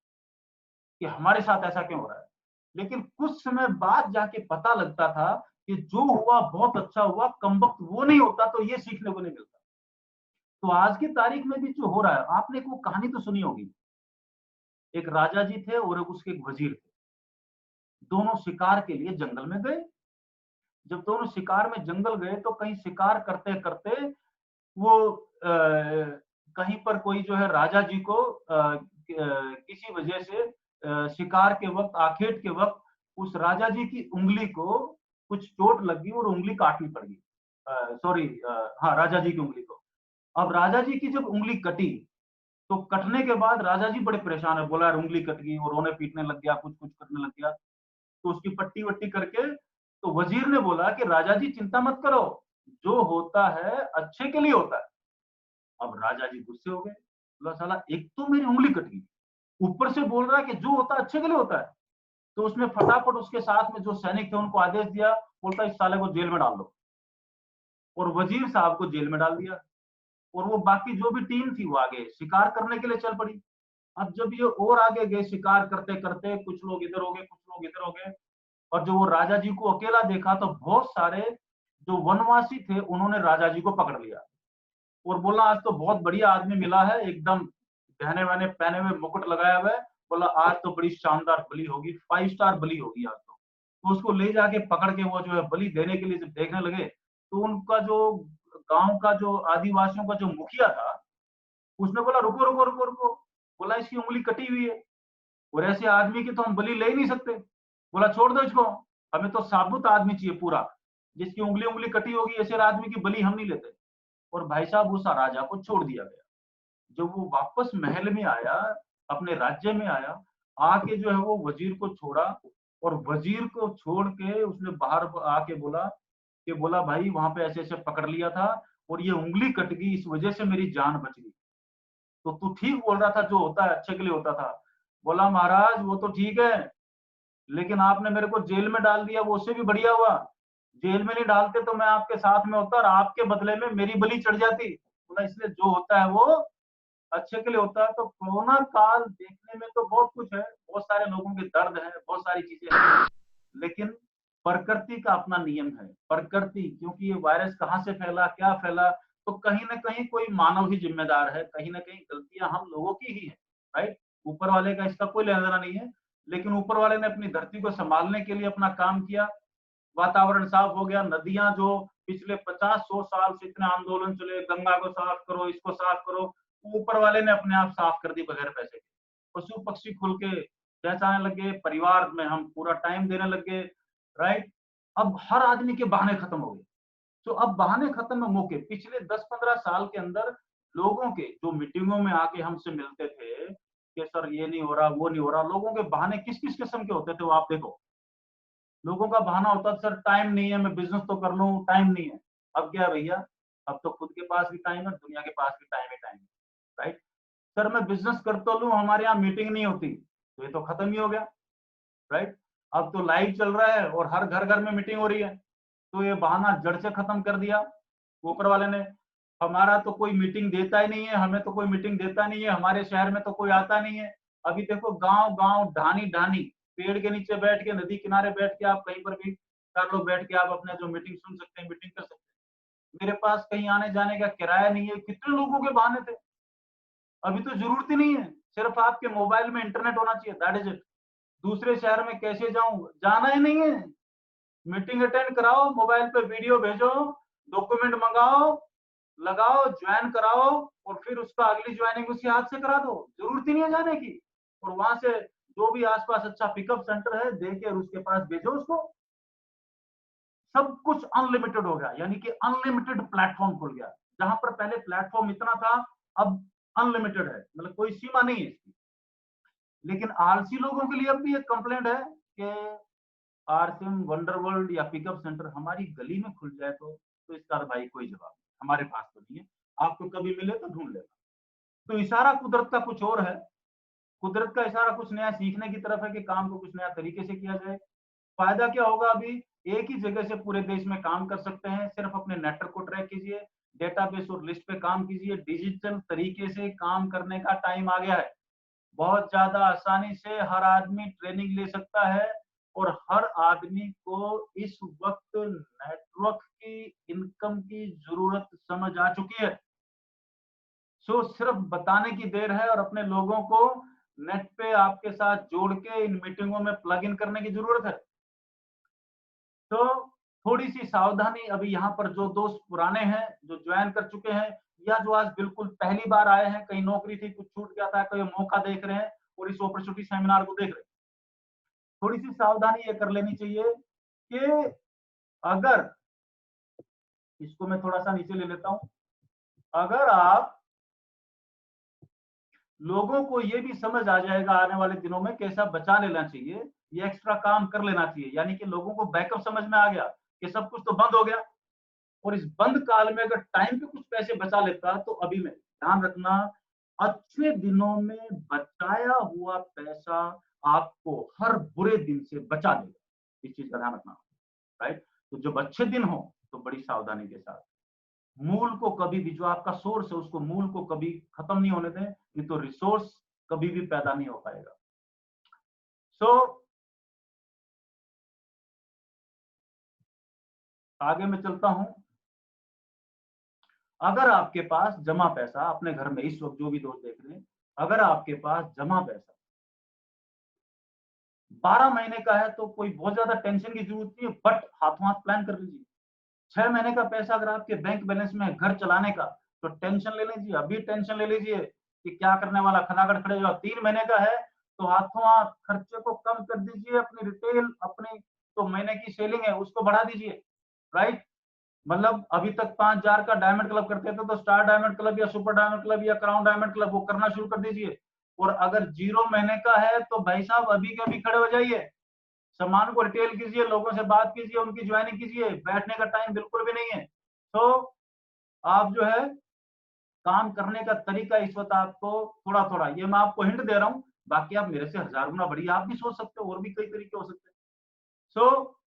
कि हमारे साथ ऐसा क्यों हो रहा है। लेकिन कुछ समय बाद जाके पता लगता था कि जो हुआ बहुत अच्छा हुआ, कमबख्त वो नहीं होता तो ये सीखने को नहीं मिलता। तो आज की तारीख में भी जो हो रहा है, आपने एक वो कहानी तो सुनी होगी, एक राजा जी थे और उसके एक वजीर थे। दोनों शिकार के लिए जंगल में गए। जब दोनों शिकार में जंगल गए तो कहीं शिकार करते करते वो कहीं पर कोई जो है राजा जी को किसी वजह से शिकार के वक्त, आखेट के वक्त उस राजा जी की उंगली को कुछ चोट लगी और उंगली काटनी पड़ गई। सॉरी, हाँ, राजा जी की उंगली को। अब राजा जी की जब उंगली कटी तो कटने के बाद राजा जी बड़े परेशान है, बोला यार उंगली कट गई, और रोने पीटने लग गया, कुछ कुछ करने लग गया। तो उसकी पट्टी वट्टी करके तो वजीर ने बोला कि राजा जी चिंता मत करो, जो होता है अच्छे के लिए होता है। अब राजा जी गुस्से हो गए, बोला साला एक तो मेरी उंगली कट गई, ऊपर से बोल रहा है कि जो होता है अच्छे के लिए होता है। तो उसने फटाफट उसके साथ में जो सैनिक थे उनको आदेश दिया, बोलता इस साले को जेल में डाल दो। और वजीर साहब को जेल में डाल दिया। और वो बाकी जो भी टीम थी वो आगे शिकार करने के लिए चल पड़ी। अब जब ये और आगे गए शिकार करते करते, कुछ लोग इधर हो गए, कुछ लोग इधर हो गए, और जो वो राजा जी को अकेला देखा तो बहुत सारे जो वनवासी थे उन्होंने राजा जी को पकड़ लिया और बोला आज तो बहुत बढ़िया आदमी मिला है, एकदम गहने वहने पहने हुए, मुकुट लगाया हुआ है। बोला आज तो बड़ी शानदार बलि होगी, 5 स्टार बलि होगी आज तो उसको ले जाके पकड़ के वो जो है बलि देने के लिए जब देखने लगे तो उनका जो गांव का जो आदिवासियों का जो मुखिया था, उसने बोला रुको रुको रुको रुको, बोला इसकी उंगली कटी हुई है और ऐसे आदमी की तो हम बलि ले ही नहीं सकते। बोला छोड़ दो इसको, हमें तो साबुत आदमी चाहिए पूरा, जिसकी उंगली उंगली कटी होगी, ऐसे आदमी की बलि हम नहीं लेते। और भाई साहब उस राजा को छोड़ दिया गया। जब वो वापस महल में आया, अपने राज्य में आया, आके जो है वो वजीर को छोड़ा और वजीर को छोड़ के उसने बाहर आके बोला कि बोला भाई वहां पे ऐसे ऐसे पकड़ लिया था और ये उंगली कट गई, इस वजह से मेरी जान बच गई। तो तू ठीक बोल रहा था, जो होता है अच्छे के लिए होता था। बोला महाराज वो तो ठीक है, लेकिन आपने मेरे को जेल में डाल दिया, वो उससे भी बढ़िया हुआ। जेल में नहीं डालते तो मैं आपके साथ में होता और आपके बदले में मेरी बलि चढ़ जाती। बोला इसलिए जो होता है वो अच्छे के लिए होता है। तो कोरोना काल देखने में तो बहुत कुछ है, बहुत सारे लोगों के दर्द है, बहुत सारी चीजें हैं, लेकिन प्रकृति का अपना नियम है। प्रकृति, क्योंकि ये वायरस कहाँ से फैला, क्या फैला, तो कहीं ना कहीं कोई मानव ही जिम्मेदार है, कहीं ना कहीं गलतियां हम लोगों की ही है, राइट। ऊपर वाले का इसका कोई लेना देना नहीं है, लेकिन ऊपर वाले ने अपनी धरती को संभालने के लिए अपना काम किया। वातावरण साफ हो गया, नदियां जो पिछले 50-100 साल से इतने आंदोलन चले, गंगा को साफ करो, इसको साफ करो, ऊपर वाले ने अपने आप साफ कर दी बगैर पैसे के। पशु पक्षी खुल के चहचहाने लगे, परिवार में हम पूरा टाइम देने लगे, राइट। अब हर आदमी के बहाने खत्म हो गए। तो अब बहाने खत्म में मौके, पिछले 10-15 साल के अंदर लोगों के जो मीटिंगों में आके हमसे मिलते थे कि सर ये नहीं हो रहा, वो नहीं हो रहा, लोगों के बहाने किस किस किस्म के होते थे वो आप देखो। लोगों का बहाना होता था सर टाइम नहीं है, मैं बिजनेस तो कर लूं, टाइम नहीं है। अब क्या भैया, अब तो खुद के पास भी टाइम है, दुनिया के पास भी टाइम ही टाइम है, राइट। सर मैं बिजनेस कर तो लूं, हमारे यहाँ मीटिंग नहीं होती, तो ये तो खत्म ही हो गया, राइट। अब तो लाइव चल रहा है और हर घर घर में मीटिंग हो रही है, तो ये बहाना जड़ से खत्म कर दिया ऊपर वाले ने। हमारा तो कोई मीटिंग देता ही नहीं है, हमें तो कोई मीटिंग देता नहीं है, हमारे शहर में तो कोई आता नहीं है। अभी देखो गांव गांव, ढानी ढानी, पेड़ के नीचे बैठ के, नदी किनारे बैठ के, आप कहीं पर भी 4 लोग बैठ के आप अपने जो मीटिंग सुन सकते हैं, मीटिंग कर सकते हैं। मेरे पास कहीं आने जाने का किराया नहीं है, कितने लोगों के बहाने थे। अभी तो जरूरत ही नहीं है, सिर्फ आपके मोबाइल में इंटरनेट होना चाहिए, दैट इज इट। दूसरे शहर में कैसे जाऊं, जाना ही नहीं है। मीटिंग अटेंड कराओ, मोबाइल पे वीडियो भेजो, डॉक्यूमेंट मंगाओ, लगाओ, ज्वाइन कराओ, और फिर उसका अगली ज्वाइनिंग उसी हाथ से करा दो, जरूरत ही नहीं है जाने की। और वहां से जो भी आसपास अच्छा पिकअप सेंटर है देके उसके पास भेजो उसको। सब कुछ अनलिमिटेड हो गया, यानी कि अनलिमिटेड प्लेटफॉर्म खुल गया। जहां पर पहले प्लेटफॉर्म इतना था, अब अनलिमिटेड है, मतलब कोई सीमा नहीं है इसकी। लेकिन आलसी लोगों के लिए अब भी एक कंप्लेंट है कि आरसिम, वंडर वर्ल्ड या पिकअप सेंटर हमारी गली में खुल जाए तो इसका भाई कोई जवाब नहीं, हमारे पास तो नहीं है, आपको कभी मिले तो ढूंढ लेना। तो इशारा कुदरत का कुछ और है। कुदरत का इशारा कुछ नया सीखने की तरफ है कि काम को कुछ नया तरीके से किया जाए। फायदा क्या होगा, अभी एक ही जगह से पूरे देश में काम कर सकते हैं, सिर्फ अपने नेटवर्क को ट्रैक कीजिए, डेटाबेस और लिस्ट पे काम कीजिए। डिजिटल तरीके से काम करने का टाइम आ गया है। बहुत ज्यादा आसानी से हर आदमी ट्रेनिंग ले सकता है, और हर आदमी को इस वक्त नेटवर्क की, इनकम की जरूरत समझ आ चुकी है। सो सिर्फ बताने की देर है, और अपने लोगों को नेट पे आपके साथ जोड़ के इन मीटिंगों में प्लग इन करने की जरूरत है। तो थोड़ी सी सावधानी, अभी यहाँ पर जो दोस्त पुराने हैं, जो ज्वाइन कर चुके हैं, या जो आज बिल्कुल पहली बार आए हैं, कहीं नौकरी थी कुछ छूट गया था, कोई मौका देख रहे हैं और इस अपॉर्चुनिटी सेमिनार को देख रहे हैं, थोड़ी सी सावधानी ये कर लेनी चाहिए कि अगर, इसको मैं थोड़ा सा नीचे ले लेता हूं, अगर आप लोगों को ये भी समझ आ जाएगा आने वाले दिनों में कैसा बचा लेना चाहिए, ये एक्स्ट्रा काम कर लेना चाहिए, यानी कि लोगों को बैकअप समझ में आ गया कि सब कुछ तो बंद हो गया, और इस बंद काल में अगर टाइम पे कुछ पैसे बचा लेता, तो अभी में ध्यान रखना, अच्छे दिनों में बचाया हुआ पैसा आपको हर बुरे दिन से बचा देगा। इस चीज का ध्यान रखना, राइट। तो जब अच्छे दिन हो तो बड़ी सावधानी के साथ, मूल को कभी भी, जो आपका सोर्स है उसको, मूल को कभी खत्म नहीं होने दें, नहीं तो रिसोर्स कभी भी पैदा नहीं हो पाएगा। सो आगे मैं चलता हूं। अगर आपके पास जमा पैसा अपने घर में, इस वक्त जो भी दोस्त देख रहे हैं, अगर आपके पास जमा पैसा 12 महीने का है तो कोई बहुत ज्यादा टेंशन की जरूरत नहीं है, बट हाथों हाथ प्लान कर लीजिए। 6 महीने का पैसा अगर आपके बैंक बैलेंस में है घर चलाने का, तो टेंशन ले लीजिए, अभी टेंशन ले लीजिए कि क्या करने वाला, खटाखट खड़े जाओ। 3 महीने का है तो हाथों हाथ खर्चे को कम कर दीजिए, अपनी रिटेल, अपनी तो महीने की सेलिंग है उसको बढ़ा दीजिए, राइट। मतलब अभी तक 5,000 का डायमंड क्लब करते थे, तो स्टार डायमंड क्लब या सुपर डायमंड क्लब या क्राउन डायमंड क्लब वो करना शुरू कर दीजिए। और अगर 0 महीने का है तो भाई साहब अभी के अभी खड़े हो जाइए, सामान को रिटेल कीजिए, लोगों से बात कीजिए, उनकी ज्वाइनिंग कीजिए, बैठने का टाइम बिल्कुल भी नहीं है। तो आप जो है काम करने का तरीका इस वक्त आपको थोड़ा थोड़ा, ये मैं आपको हिंट दे रहा हूँ, बाकी आप मेरे से 1000 गुना बढ़िया आप भी सोच सकते हो, और भी कई तरीके हो सकते हैं। सो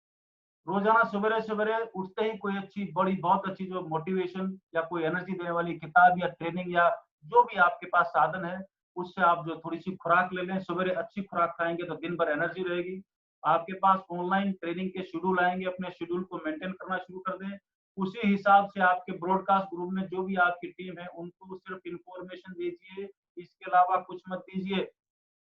रोजाना सवेरे सवेरे उठते ही कोई अच्छी बड़ी बहुत अच्छी जो मोटिवेशन या कोई एनर्जी देने वाली किताब या ट्रेनिंग या जो भी आपके पास साधन है, उससे आप जो थोड़ी सी खुराक ले लें। सवेरे अच्छी खुराक खाएंगे तो दिन भर एनर्जी रहेगी। आपके पास ऑनलाइन ट्रेनिंग के शेड्यूल आएंगे, अपने शेड्यूल को मेंटेन करना शुरू कर दें। उसी हिसाब से आपके ब्रॉडकास्ट ग्रुप में जो भी आपकी टीम है उनको सिर्फ इंफॉर्मेशन दीजिए, इसके अलावा कुछ मत दीजिए।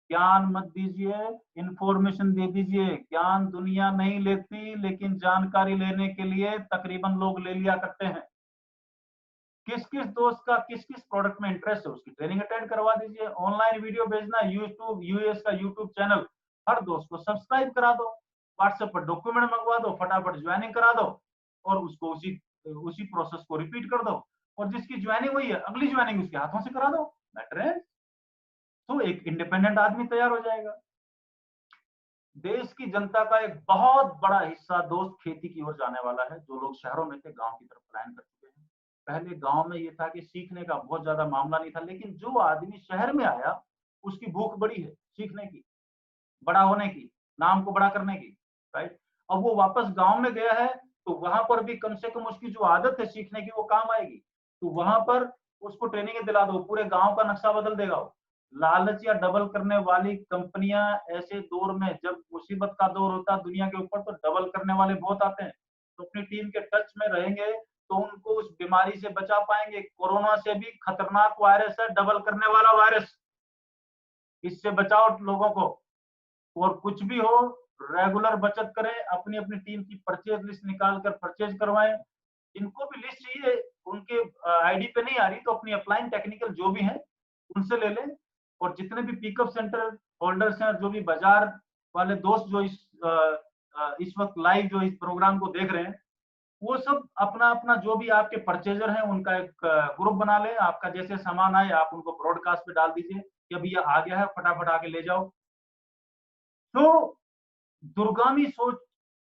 ज्ञान मत दीजिए, इंफॉर्मेशन दे दीजिए। ज्ञान दुनिया नहीं लेती, लेकिन जानकारी लेने के लिए तकरीबन लोग ले लिया करते हैं। किस किस दोस्त का किस किस प्रोडक्ट में इंटरेस्ट है उसकी ट्रेनिंग अटेंड करवा दीजिए। ऑनलाइन वीडियो भेजना, यूट्यूब यूएस का यूट्यूब चैनल हर दोस्त को सब्सक्राइब करा दो। व्हाट्सएप पर डॉक्यूमेंट मंगवा दो, फटाफट ज्वाइनिंग करा दो और उसको उसी उसी प्रोसेस को रिपीट कर दो। और जिसकी ज्वाइनिंग हुई है अगली ज्वाइनिंग उसके हाथों से करा दो। मैटर है, तो एक इंडिपेंडेंट आदमी तैयार हो जाएगा। देश की जनता का एक बहुत बड़ा हिस्सा दोस्त खेती की ओर जाने वाला है। जो लोग शहरों में थे गांव की तरफ पलायन कर चुके हैं। पहले गांव में ये था कि सीखने का बहुत ज्यादा मामला नहीं था, लेकिन जो आदमी शहर में आया उसकी भूख बड़ी है सीखने की, बड़ा होने की, नाम को बड़ा करने की, राइट। अब वो वापस गांव में गया है तो वहां पर भी कम से कम उसकी जो आदत है सीखने की वो काम आएगी। तो वहां पर उसको ट्रेनिंग दिला दो, पूरे गांव का नक्शा बदल देगा वो। लालच या डबल करने वाली कंपनियां ऐसे दौर में, जब मुसीबत का दौर होता है दुनिया के ऊपर, तो डबल करने वाले बहुत आते हैं। तो अपनी टीम के टच में रहेंगे तो उनको उस बीमारी से बचा पाएंगे। कोरोना से भी खतरनाक वायरस है डबल करने वाला वायरस, इससे बचाओ लोगों को। और कुछ भी हो, रेगुलर बचत करें, अपनी अपनी टीम की परचेज लिस्ट निकाल कर परचेज करवाएं। इनको भी लिस्ट चाहिए, उनके आईडी पे नहीं आ रही तो अपनी अपलाइन टेक्निकल जो भी है उनसे ले लें। और जितने भी पिकअप सेंटर होल्डर्स हैं, जो भी बाजार वाले दोस्त जो इस वक्त लाइव जो इस प्रोग्राम को देख रहे हैं, वो सब अपना अपना जो भी आपके परचेजर हैं उनका एक ग्रुप बना लें। आपका जैसे सामान आए आप उनको ब्रॉडकास्ट पे डाल दीजिए कि अभी ये आ गया है, फटाफट आके ले जाओ। तो दूरगामी सोच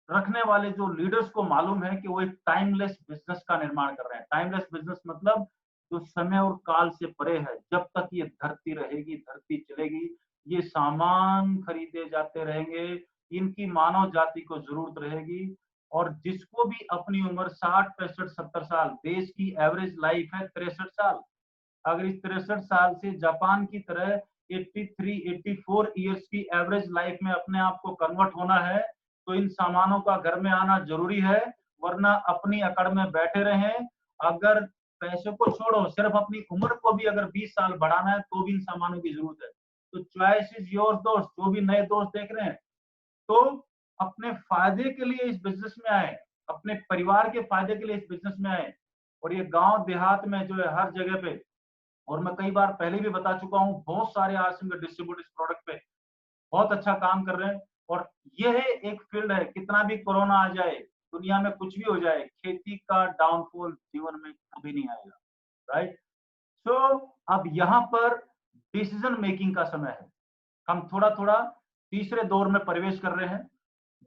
रखने वाले जो लीडर्स को मालूम है कि वो एक टाइमलेस बिजनेस का निर्माण कर रहे हैं। टाइमलेस बिजनेस मतलब जो समय और काल से परे है। जब तक ये धरती रहेगी, धरती चलेगी, ये सामान खरीदे जाते रहेंगे, इनकी मानव जाति को जरूरत रहेगी। और जिसको भी अपनी उम्र 60, 65, 70 साल, देश की एवरेज लाइफ है 63 साल। अगर इस 63 साल से जापान की तरह 83, 84 ईयर्स की एवरेज लाइफ में अपने आप को कन्वर्ट होना है, तो इन सामानों का घर में आना जरूरी है। वरना अपनी अकड़ में बैठे रहें। अगर पैसे को छोड़ो, सिर्फ अपनी उम्र को भी अगर 20 साल बढ़ाना है तो भी इन सामानों की जरूरत है। तो चॉइस इज योर दोस्त। जो भी नए दोस्त देख रहे हैं, तो अपने फायदे के लिए इस बिजनेस में आए, अपने परिवार के फायदे के लिए इस बिजनेस में आए। और ये गांव देहात में जो है हर जगह पे, और मैं कई बार पहले भी बता चुका हूँ, बहुत सारे आरसीएम के डिस्ट्रीब्यूटर्स प्रोडक्ट पे बहुत अच्छा काम कर रहे हैं। और यह एक फील्ड है, कितना भी कोरोना आ जाए, दुनिया में कुछ भी हो जाए, खेती का डाउनफॉल जीवन में कभी नहीं आएगा, राइट। सो अब यहाँ पर डिसीजन मेकिंग का समय है। हम थोड़ा थोड़ा तीसरे दौर में प्रवेश कर रहे हैं।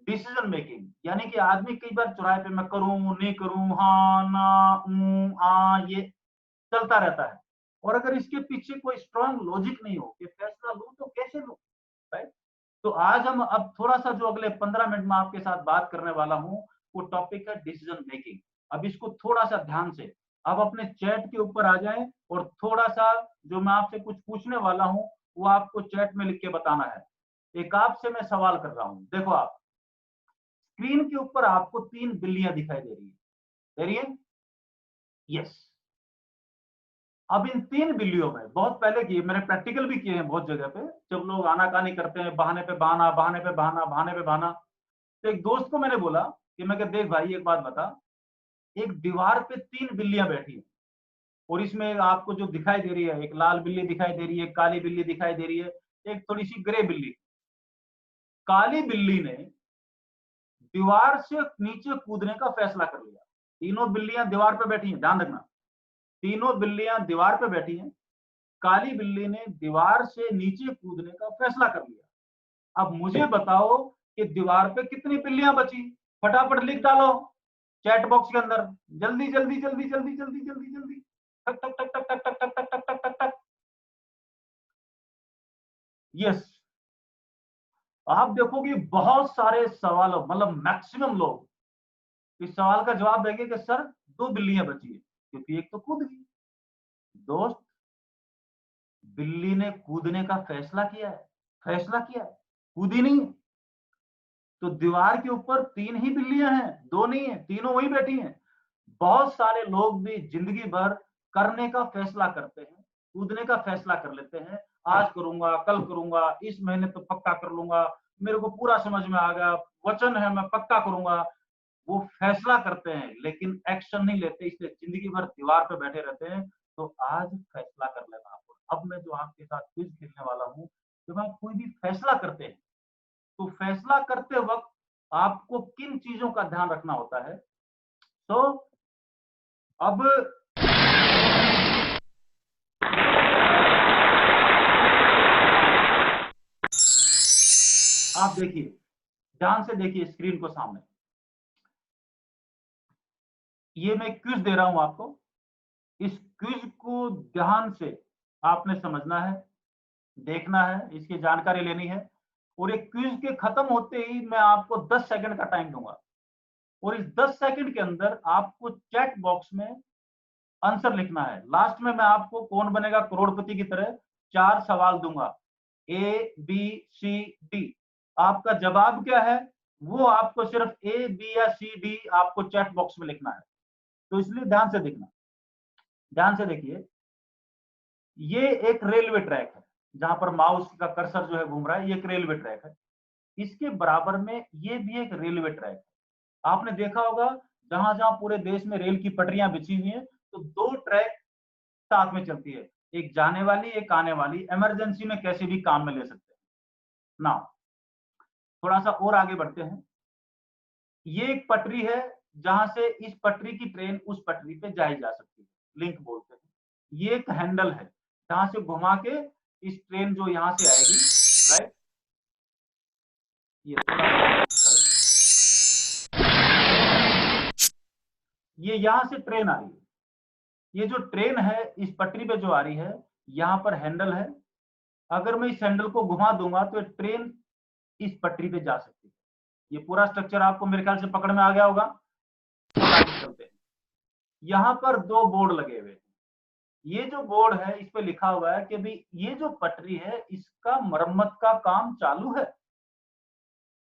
डिसीजन मेकिंग यानी कि आदमी कई बार चौराहे पे मैं करूं नहीं करूं, हाँ ना ये चलता रहता है। और अगर इसके पीछे कोई स्ट्रॉन्ग लॉजिक नहीं हो कि फैसला लूं तो कैसे लूं, राइट। तो आज हम अब थोड़ा सा जो अगले 15 मिनट में आपके साथ बात करने वाला हूं, वो टॉपिक है डिसीजन मेकिंग। अब इसको थोड़ा सा ध्यान से आप अपने चैट के ऊपर आ जाएं और थोड़ा सा जो मैं आपसे कुछ पूछने वाला हूं वो आपको चैट में लिख के बताना है। एक आपसे मैं सवाल कर रहा हूं, देखो आप स्क्रीन के ऊपर आपको 3 बिल्लियां दिखाई दे रही है, यस। अब इन 3 बिल्लियों में बहुत पहले किए, मैंने प्रैक्टिकल भी किए हैं बहुत जगह पे, जब लोग आनाकानी करते हैं, बहाने पे बहाना, बहाने पे बहाना, बहाने पे बहाना। तो एक दोस्त को मैंने बोला कि मैं कहा देख भाई एक बात बता, एक दीवार पे 3 बिल्लियां बैठी हैं और इसमें आपको जो दिखाई दे रही है, एक लाल बिल्ली दिखाई दे रही है, काली बिल्ली दिखाई दे रही है, एक थोड़ी सी ग्रे बिल्ली। काली बिल्ली ने दीवार से नीचे कूदने का फैसला कर लिया। तीनों बिल्लियां दीवार पे बैठी हैं, ध्यान रखना, तीनों बिल्लियां दीवार पे बैठी हैं। काली बिल्ली ने दीवार से नीचे कूदने का फैसला कर लिया। अब मुझे बताओ कि दीवार पे कितनी बिल्लियां बची, फटाफट लिख डालो चैट बॉक्स के अंदर, जल्दी जल्दी जल्दी जल्दी जल्दी जल्दी जल्दी, टक टक टक टक टक टक टक टक टक टक टक। यस, आप देखोगे बहुत सारे सवालों, मतलब मैक्सिमम लोग इस सवाल का जवाब देंगे कि सर 2 बिल्लियां बची है, क्योंकि एक तो कूद गई। दोस्त, बिल्ली ने कूदने का फैसला किया है, फैसला किया है, कूदी नहीं। तो दीवार के ऊपर 3 ही बिल्लियां हैं, 2 नहीं है, तीनों वहीं बैठी हैं। बहुत सारे लोग भी जिंदगी भर करने का फैसला करते हैं, कूदने का फैसला कर लेते हैं, आज करूंगा, कल करूंगा, इस महीने तो पक्का कर लूंगा, मेरे को पूरा समझ में आ गया, वचन है मैं पक्का करूंगा। वो फैसला करते हैं लेकिन एक्शन नहीं लेते, इसलिए जिंदगी भर दीवार पे बैठे रहते हैं। तो आज फैसला कर लेना आपको। अब मैं जो आपके साथ क्विज खेलने वाला हूँ, जब आप कोई भी फैसला करते हैं तो फैसला करते वक्त आपको किन चीजों का ध्यान रखना होता है। तो अब आप देखिए, ध्यान से देखिए स्क्रीन को सामने, ये मैं क्विज दे रहा हूं आपको। इस क्विज को ध्यान से आपने समझना है, देखना है, इसकी जानकारी लेनी है। और एक क्विज के खत्म होते ही मैं आपको 10 सेकंड का टाइम दूंगा, और इस 10 सेकंड के अंदर आपको चैट बॉक्स में आंसर लिखना है। लास्ट में मैं आपको कौन बनेगा करोड़पति की तरह 4 सवाल दूंगा, ए बी सी डी। आपका जवाब क्या है वो आपको सिर्फ ए बी या सी डी आपको चैट बॉक्स में लिखना है। तो इसलिए ध्यान से देखना, ध्यान से देखिए। ये एक रेलवे ट्रैक है, जहां पर माउस का कर्सर जो है घूम रहा है, ये एक रेलवे ट्रैक है। इसके बराबर में ये भी एक रेलवे ट्रैक है। आपने देखा होगा जहां जहां पूरे देश में रेल की पटरियां बिछी हुई हैं, तो 2 ट्रैक साथ में चलती है, एक जाने वाली एक आने वाली, इमरजेंसी में कैसे भी काम में ले सकते हैं ना। थोड़ा सा और आगे बढ़ते हैं। ये एक पटरी है जहां से इस पटरी की ट्रेन उस पटरी पे जाई जा सकती है, लिंक बोलते हैं। ये एक हैंडल है जहां से घुमा के इस ट्रेन जो यहां से आएगी, राइट, ये यहां से ट्रेन आ रही है। ये जो ट्रेन है इस पटरी पे जो आ रही है, यहाँ पर हैंडल है। अगर मैं इस हैंडल को घुमा दूंगा तो ट्रेन इस पटरी पे जा सकती है। ये पूरा स्ट्रक्चर आपको मेरे ख्याल से पकड़ में आ गया होगा। चलते हैं, यहाँ पर 2 बोर्ड लगे हुए हैं। ये जो बोर्ड है इस पे लिखा हुआ है कि भाई ये जो पटरी है इसका मरम्मत का काम चालू है।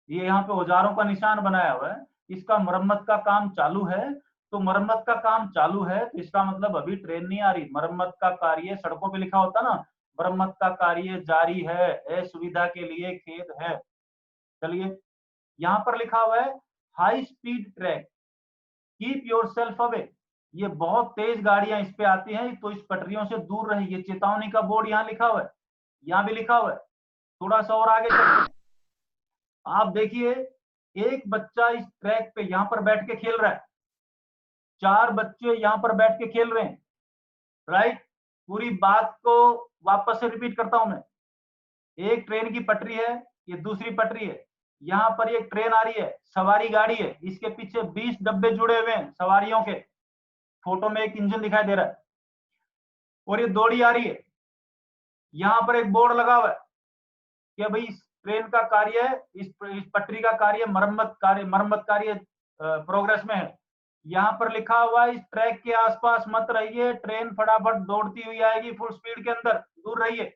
ये यहाँ पे औजारों का निशान बनाया हुआ है, इसका मरम्मत का काम चालू है। तो मरम्मत का काम चालू है तो इसका मतलब अभी ट्रेन नहीं आ रही। मरम्मत का कार्य सड़कों पे लिखा होता ना, मरम्मत का कार्य जारी है, सुविधा के लिए खेद है। चलिए, यहाँ पर लिखा हुआ है high speed track, keep your self away. ये बहुत तेज गाड़ियां इस पे आती हैं, तो इस पटरियों से दूर रहे। ये चेतावनी का बोर्ड यहाँ लिखा हुआ है, यहाँ भी लिखा हुआ है। थोड़ा सा और आगे चलते हैं, आप देखिए एक बच्चा इस ट्रैक पे यहाँ पर बैठ के खेल रहा है, 4 बच्चे यहाँ पर बैठ के खेल रहे हैं, राइट। पूरी बात को वापस से रिपीट करता हूं मैं। एक ट्रेन की पटरी है, ये दूसरी पटरी है, यहाँ पर एक ट्रेन आ रही है, सवारी गाड़ी है, इसके पीछे 20 डब्बे जुड़े हुए हैं सवारियों के। फोटो में एक इंजन दिखाई दे रहा है, और ये दौड़ी आ रही है। यहाँ पर एक बोर्ड लगा हुआ है कि भाई इस ट्रेन का कार्य, इस पटरी का कार्य, मरम्मत कार्य प्रोग्रेस में है। यहाँ पर लिखा हुआ है इस ट्रैक के आसपास मत रहिए, ट्रेन फटाफट दौड़ती हुई आएगी फुल स्पीड के अंदर, दूर रहिए।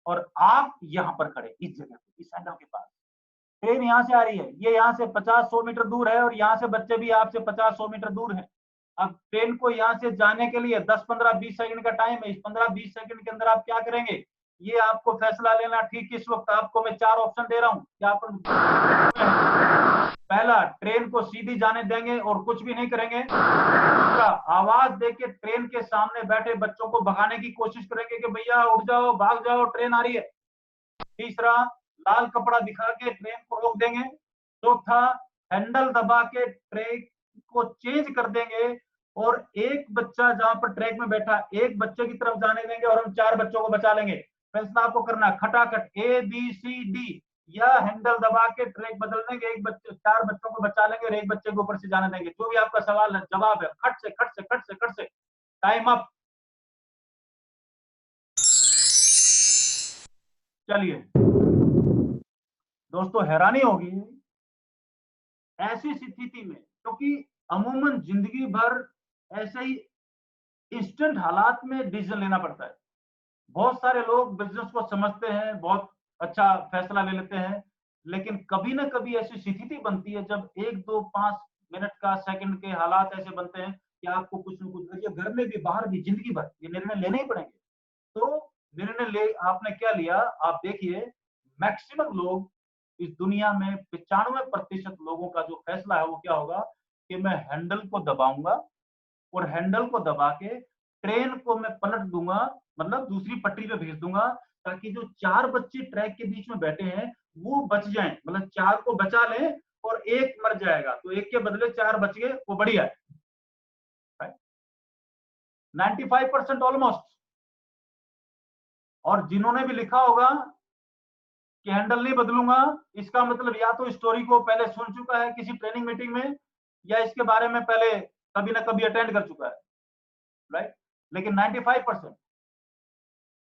और आप यहाँ पर खड़े इस जगह पे, इस हैंडल के पास, ट्रेन यहाँ से आ रही है, ये यहाँ से 50-100 मीटर दूर है, और यहाँ से बच्चे भी आपसे 50-100 मीटर दूर हैं। अब ट्रेन को यहाँ से जाने के लिए 10-15-20 सेकंड का टाइम है। इस 15-20 सेकंड के अंदर आप क्या करेंगे, ये आपको फैसला लेना। ठीक इस वक्त आपको मैं 4 ऑप्शन दे रहा हूँ, क्या पहला, ट्रेन को सीधी जाने देंगे और कुछ भी नहीं करेंगे। दूसरा, आवाज देके ट्रेन के सामने बैठे बच्चों को भगाने की कोशिश करेंगे कि भैया उठ जाओ, भाग जाओ, ट्रेन आ रही है। तीसरा, लाल कपड़ा दिखा के ट्रेन को रोक देंगे। चौथा, हैंडल दबा के ट्रेन को चेंज कर देंगे, और एक बच्चा जहां पर ट्रैक में बैठा, एक बच्चे की तरफ जाने देंगे और हम 4 बच्चों को बचा लेंगे। फैसला आपको करना, खटाखट ए बी सी डी। या हैंडल दबा के ट्रैक बदल देंगे, एक बच्चे 4 बच्चों को बचा लेंगे और एक बच्चे को ऊपर से जाने देंगे? जो भी आपका सवाल है, जवाब है, खट से खट से खट से खट से। Time up. चलिए दोस्तों, हैरानी होगी ऐसी स्थिति में, क्योंकि अमूमन जिंदगी भर ऐसे ही इंस्टेंट हालात में डिसीजन लेना पड़ता है। बहुत सारे लोग बिजनेस को समझते हैं, बहुत अच्छा फैसला ले लेते हैं, लेकिन कभी ना कभी ऐसी स्थिति बनती है जब 1 2 5 मिनट का, सेकंड के हालात ऐसे बनते हैं कि आपको कुछ न कुछ, देखिए घर में भी बाहर भी जिंदगी भर ये निर्णय लेने ही पड़ेंगे। तो निर्णय ले आपने क्या लिया, आप देखिए मैक्सिमम लोग इस दुनिया में 95% लोगों का जो फैसला है वो क्या होगा कि मैं हैंडल को दबाऊंगा और हैंडल को दबा के ट्रेन को मैं पलट दूंगा, मतलब दूसरी पटरी पे भेज दूंगा, ताकि जो 4 बच्चे ट्रैक के बीच में बैठे हैं वो बच जाएं, मतलब 4 को बचा लें और एक मर जाएगा, तो एक के बदले 4 बच गए, वो बढ़िया है। 95% ऑलमोस्ट। और जिन्होंने भी लिखा होगा कि हैंडल नहीं बदलूंगा, इसका मतलब या तो स्टोरी को पहले सुन चुका है किसी ट्रेनिंग मीटिंग में, या इसके बारे में पहले कभी ना कभी अटेंड कर चुका है, राइट। लेकिन 95%,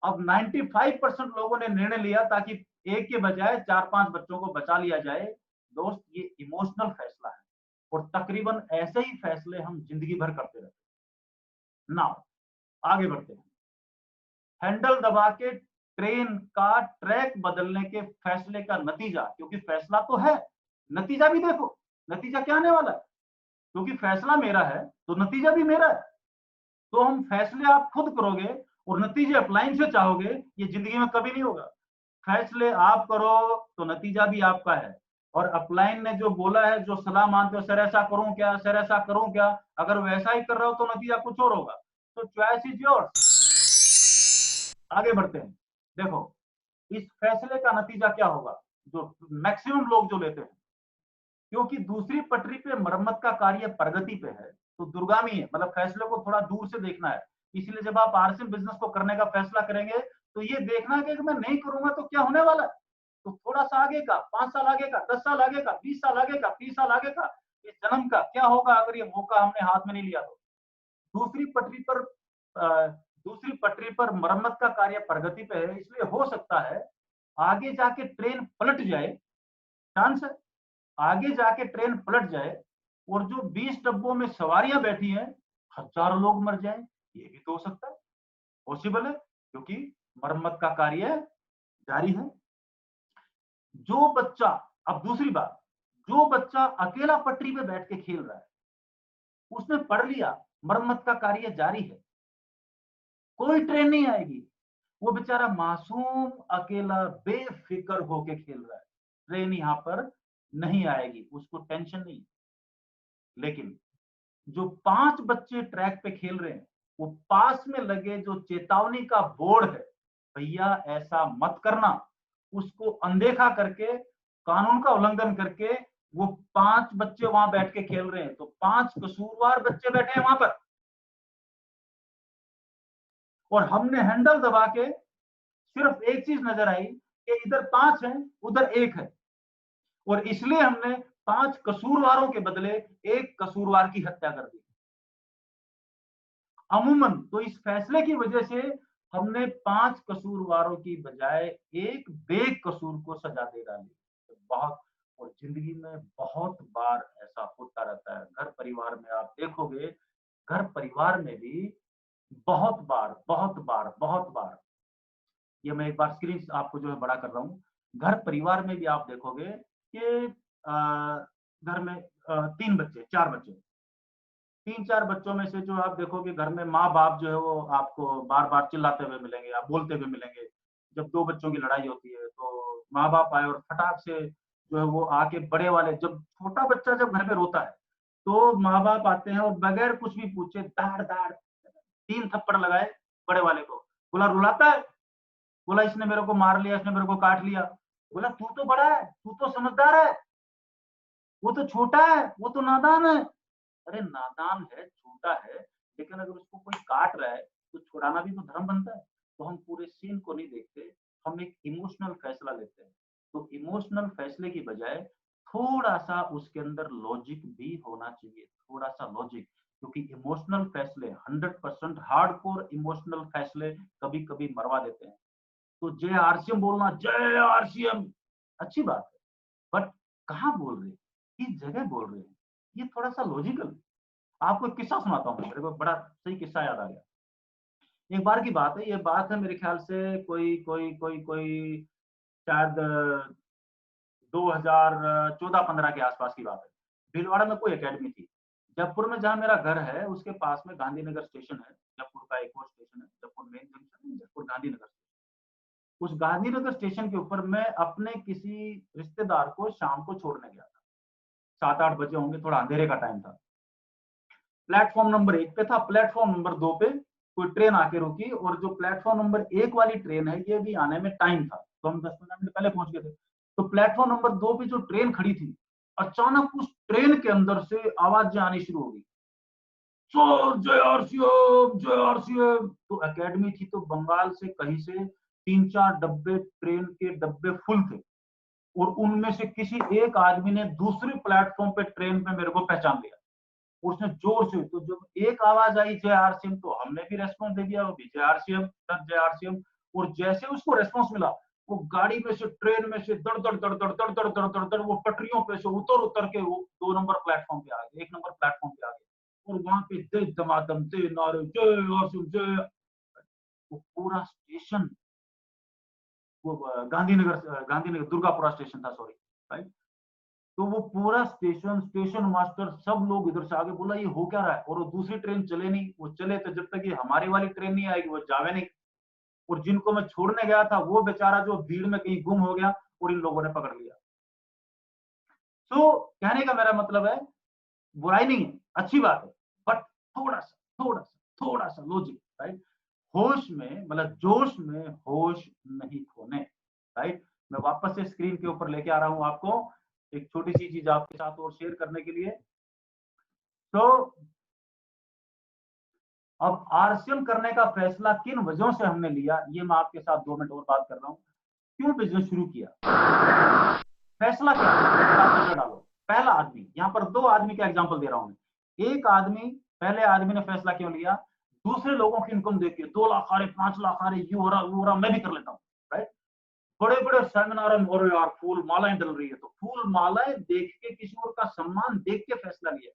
अब 95% लोगों ने निर्णय लिया ताकि एक के बजाय 4 5 बच्चों को बचा लिया जाए। दोस्त, ये इमोशनल फैसला है और तकरीबन ऐसे ही फैसले हम जिंदगी भर करते रहते हैं। नाउ आगे बढ़ते हैं। हैंडल दबा के ट्रेन का ट्रैक बदलने के फैसले का नतीजा, क्योंकि फैसला तो है, नतीजा भी देखो, नतीजा क्या आने वाला है, क्योंकि फैसला मेरा है तो नतीजा भी मेरा है। तो हम फैसले आप खुद करोगे और नतीजे अपलाइन से चाहोगे, ये जिंदगी में कभी नहीं होगा। फैसले आप करो तो नतीजा भी आपका है। और अपलाइन ने जो बोला है, जो सलाह मानते हो, सर ऐसा करूं क्या, सर ऐसा करूं क्या, अगर वैसा ही कर रहे हो तो नतीजा कुछ और होगा। तो चॉइस इज योर्स। आगे बढ़ते हैं। देखो इस फैसले का नतीजा क्या होगा, जो मैक्सिमम लोग जो लेते हैं, क्योंकि दूसरी पटरी पे मरम्मत का कार्य प्रगति पे है, तो दुर्गामी है, मतलब फैसले को थोड़ा दूर से देखना है। इसलिए जब आप आरसीएम बिजनेस को करने का फैसला करेंगे तो ये देखना है कि मैं नहीं करूंगा तो क्या होने वाला है। तो थोड़ा सा आगे का, 5 साल आगे का, 10 साल आगे का, 20 साल आगे का, 30 साल आगे का, इस जन्म का क्या होगा अगर ये मौका हमने हाथ में नहीं लिया तो। दूसरी पटरी पर दूसरी पटरी पर मरम्मत का कार्य प्रगति पे है, इसलिए हो सकता है आगे जाके ट्रेन पलट जाए, चांस है आगे जाके ट्रेन पलट जाए और जो 20 डब्बों में सवारियां बैठी हैं, हजारों लोग मर जाएं। ये भी तो हो सकता है, पॉसिबल है, क्योंकि मरम्मत का कार्य जारी है। जो बच्चा, अब दूसरी बात, जो बच्चा अकेला पटरी पे बैठ के खेल रहा है, उसने पढ़ लिया मरम्मत का कार्य जारी है, कोई ट्रेन नहीं आएगी, वो बेचारा मासूम अकेला बेफिक्र होके खेल रहा है, ट्रेन यहाँ पर नहीं आएगी, उसको टेंशन नहीं। लेकिन जो 5 बच्चे ट्रैक पे खेल रहे हैं, वो पास में लगे जो चेतावनी का बोर्ड है, भैया ऐसा मत करना, उसको अनदेखा करके, कानून का उल्लंघन करके वो 5 बच्चे वहां बैठ के खेल रहे हैं, तो 5 कसूरवार बच्चे बैठे हैं वहां पर, और हमने हैंडल दबा के सिर्फ एक चीज नजर आई कि इधर 5 है उधर 1 है, और इसलिए हमने 5 कसूरवारों के बदले एक कसूरवार की हत्या कर दी। अमूमन तो इस फैसले की वजह से हमने 5 कसूरवारों की बजाय एक बेकसूर को सजा दे डाली। तो बहुत, और जिंदगी में बहुत बार ऐसा होता रहता है, घर परिवार में आप देखोगे, घर परिवार में भी बहुत बार बहुत बार बहुत बार, ये मैं एक बार स्क्रीन आपको जो है बड़ा कर रहा हूँ, घर परिवार में भी आप देखोगे कि घर में 3 बच्चे 4 बच्चे, 3 4 बच्चों में से जो आप देखोगे घर में माँ बाप जो है वो आपको बार बार चिल्लाते हुए मिलेंगे, आप बोलते हुए मिलेंगे। जब 2 बच्चों की लड़ाई होती है तो माँ बाप आए और फटाक से जो है वो आके बड़े वाले, जब छोटा बच्चा जब घर में रोता है तो माँ बाप आते हैं और बगैर कुछ भी पूछे दाड़ दाड़ 3 थप्पड़ लगाए बड़े वाले को। बोला रुलाता है, बोला इसने मेरे को मार लिया, इसने मेरे को काट लिया। बोला तू तो बड़ा है, तू तो समझदार है, वो तो छोटा है, वो तो नादान है। अरे नादान है, छोटा है, लेकिन अगर उसको कोई काट रहा है तो छुड़ाना भी तो धर्म बनता है। तो हम पूरे सीन को नहीं देखते, हम एक इमोशनल फैसला लेते हैं। तो इमोशनल फैसले की बजाय थोड़ा-सा उसके अंदर लॉजिक भी होना चाहिए, थोड़ा-सा लॉजिक, क्योंकि इमोशनल फैसले 100% हार्डकोर इमोशनल फैसले कभी-कभी मरवा देते हैं। तो जय आरसीएम बोलना, जय आरसीएम, अच्छी बात है, बट कहाँ बोल रहे हैं? किस जगह बोल रहे हैं? ये थोड़ा-सा लॉजिकल। आपको एक किस्सा सुनाता हूँ, मेरे को बड़ा सही किस्सा याद आ गया। एक बार की बात है, ये बात है मेरे ख्याल से कोई शायद 2014-15 के आसपास की बात है। भीलवाड़ा में कोई एकेडमी थी। जयपुर में जहाँ मेरा घर है, उसके पास में गांधीनगर स्टेशन है। जयपुर का एक और स्टेशन है, जयपुर मेन जंक्शन है, जयपुर गांधीनगर। उस गांधीनगर स्टेशन के ऊपर मैं अपने किसी रिश्तेदार को शाम को छोड़ने गया था। 7-8 बजे होंगे, थोड़ा अंधेरे का टाइम था। प्लेटफ़ॉर्म नंबर 1 पे था, प्लेटफ़ॉर्म नंबर 2 पे कोई ट्रेन आके रुकी और जो प्लेटफ़ॉर्म नंबर 1 वाली ट्रेन है, ये भी आने में टाइम था, तो हम 10-15 मिनट पहले पहुँच गए थे। तो प्लेटफ़ॉर्म नंबर 2 पे जो ट्रेन खड़ी थी, अचानक उस ट्रेन के अंदर से आवाज़ें आनी शुरू हो गई। सर जय आरसीएम, जय आरसीएम। तो एकेडमी थी, तो बंगाल से कहीं से 3-4 डब्बे, ट्रेन के डब्बे फुल थे और उनमें से किसी एक आदमी ने दूसरे प्लेटफ़ॉर्म पे ट्रेन पे मेरे को पहचान लिया। उसने जोर से, तो जब एक आवाज आई जय आरसीएम, तो हमने भी रेस्पॉन्स दे दिया, वो भी जय आरसीएम सर, जय आरसीएम। और जैसे उसको रेस्पॉन्स मिला, वो गाड़ी में से, ट्रेन में से दड़ दड़ दड़ दड़ दड़ दड़ दड़ दड़ दड़ वो पटरियों पे से उतर उतर के वो 2 नंबर प्लेटफॉर्म पे आ गए, 1 नंबर प्लेटफॉर्म पे आ गए। और वहां पे जय धमाधम, जय नारे, जय आरसीएम, जय। वो पूरा स्टेशन, वो गांधीनगर दुर्गापुरा स्टेशन था, सॉरी, राइट। तो वो पूरा स्टेशन, स्टेशन मास्टर, सब लोग इधर से आगे, बोला ये हो क्या रहा है, और वो दूसरी ट्रेन चले नहीं, वो चले तो जब तक ये हमारी वाली ट्रेन नहीं आएगी वो जावे नहीं। और जिनको मैं छोड़ने गया था, वो बेचारा जो भीड़ में कहीं गुम हो गया और इन लोगों ने पकड़ लिया। तो कहने का मेरा मतलब है, बुराई नहीं है, अच्छी बात है, बट थोड़ा सा लॉजिक, राइट। होश में, मतलब जोश में होश नहीं खोने, राइट। मैं वापस से स्क्रीन के ऊपर लेके आ रहा हूं आपको एक छोटी सी चीज आपके साथ और शेयर करने के लिए। तो अब आरसीएम करने का फैसला किन वजहों से हमने लिया, ये मैं आपके साथ 2 मिनट और बात कर रहा हूं। क्यों बिजनेस शुरू किया, फैसला क्या है, आप नजर डालो। पहला आदमी, यहाँ पर 2 आदमी का एग्जांपल दे रहा हूं मैं। एक आदमी, पहले आदमी ने फैसला क्यों लिया, दूसरे लोगों की इनकम देख के 2 लाख आ रहे, 5 लाख आ रहे, ये हो रहा, वो हो रहा, मैं भी कर लेता हूँ, राइट। बड़े बड़े सेमिनार में, और यार फूल मालाएं डल रही है, तो फूल मालाएं देख के, किसी और का सम्मान देख के फैसला लिया।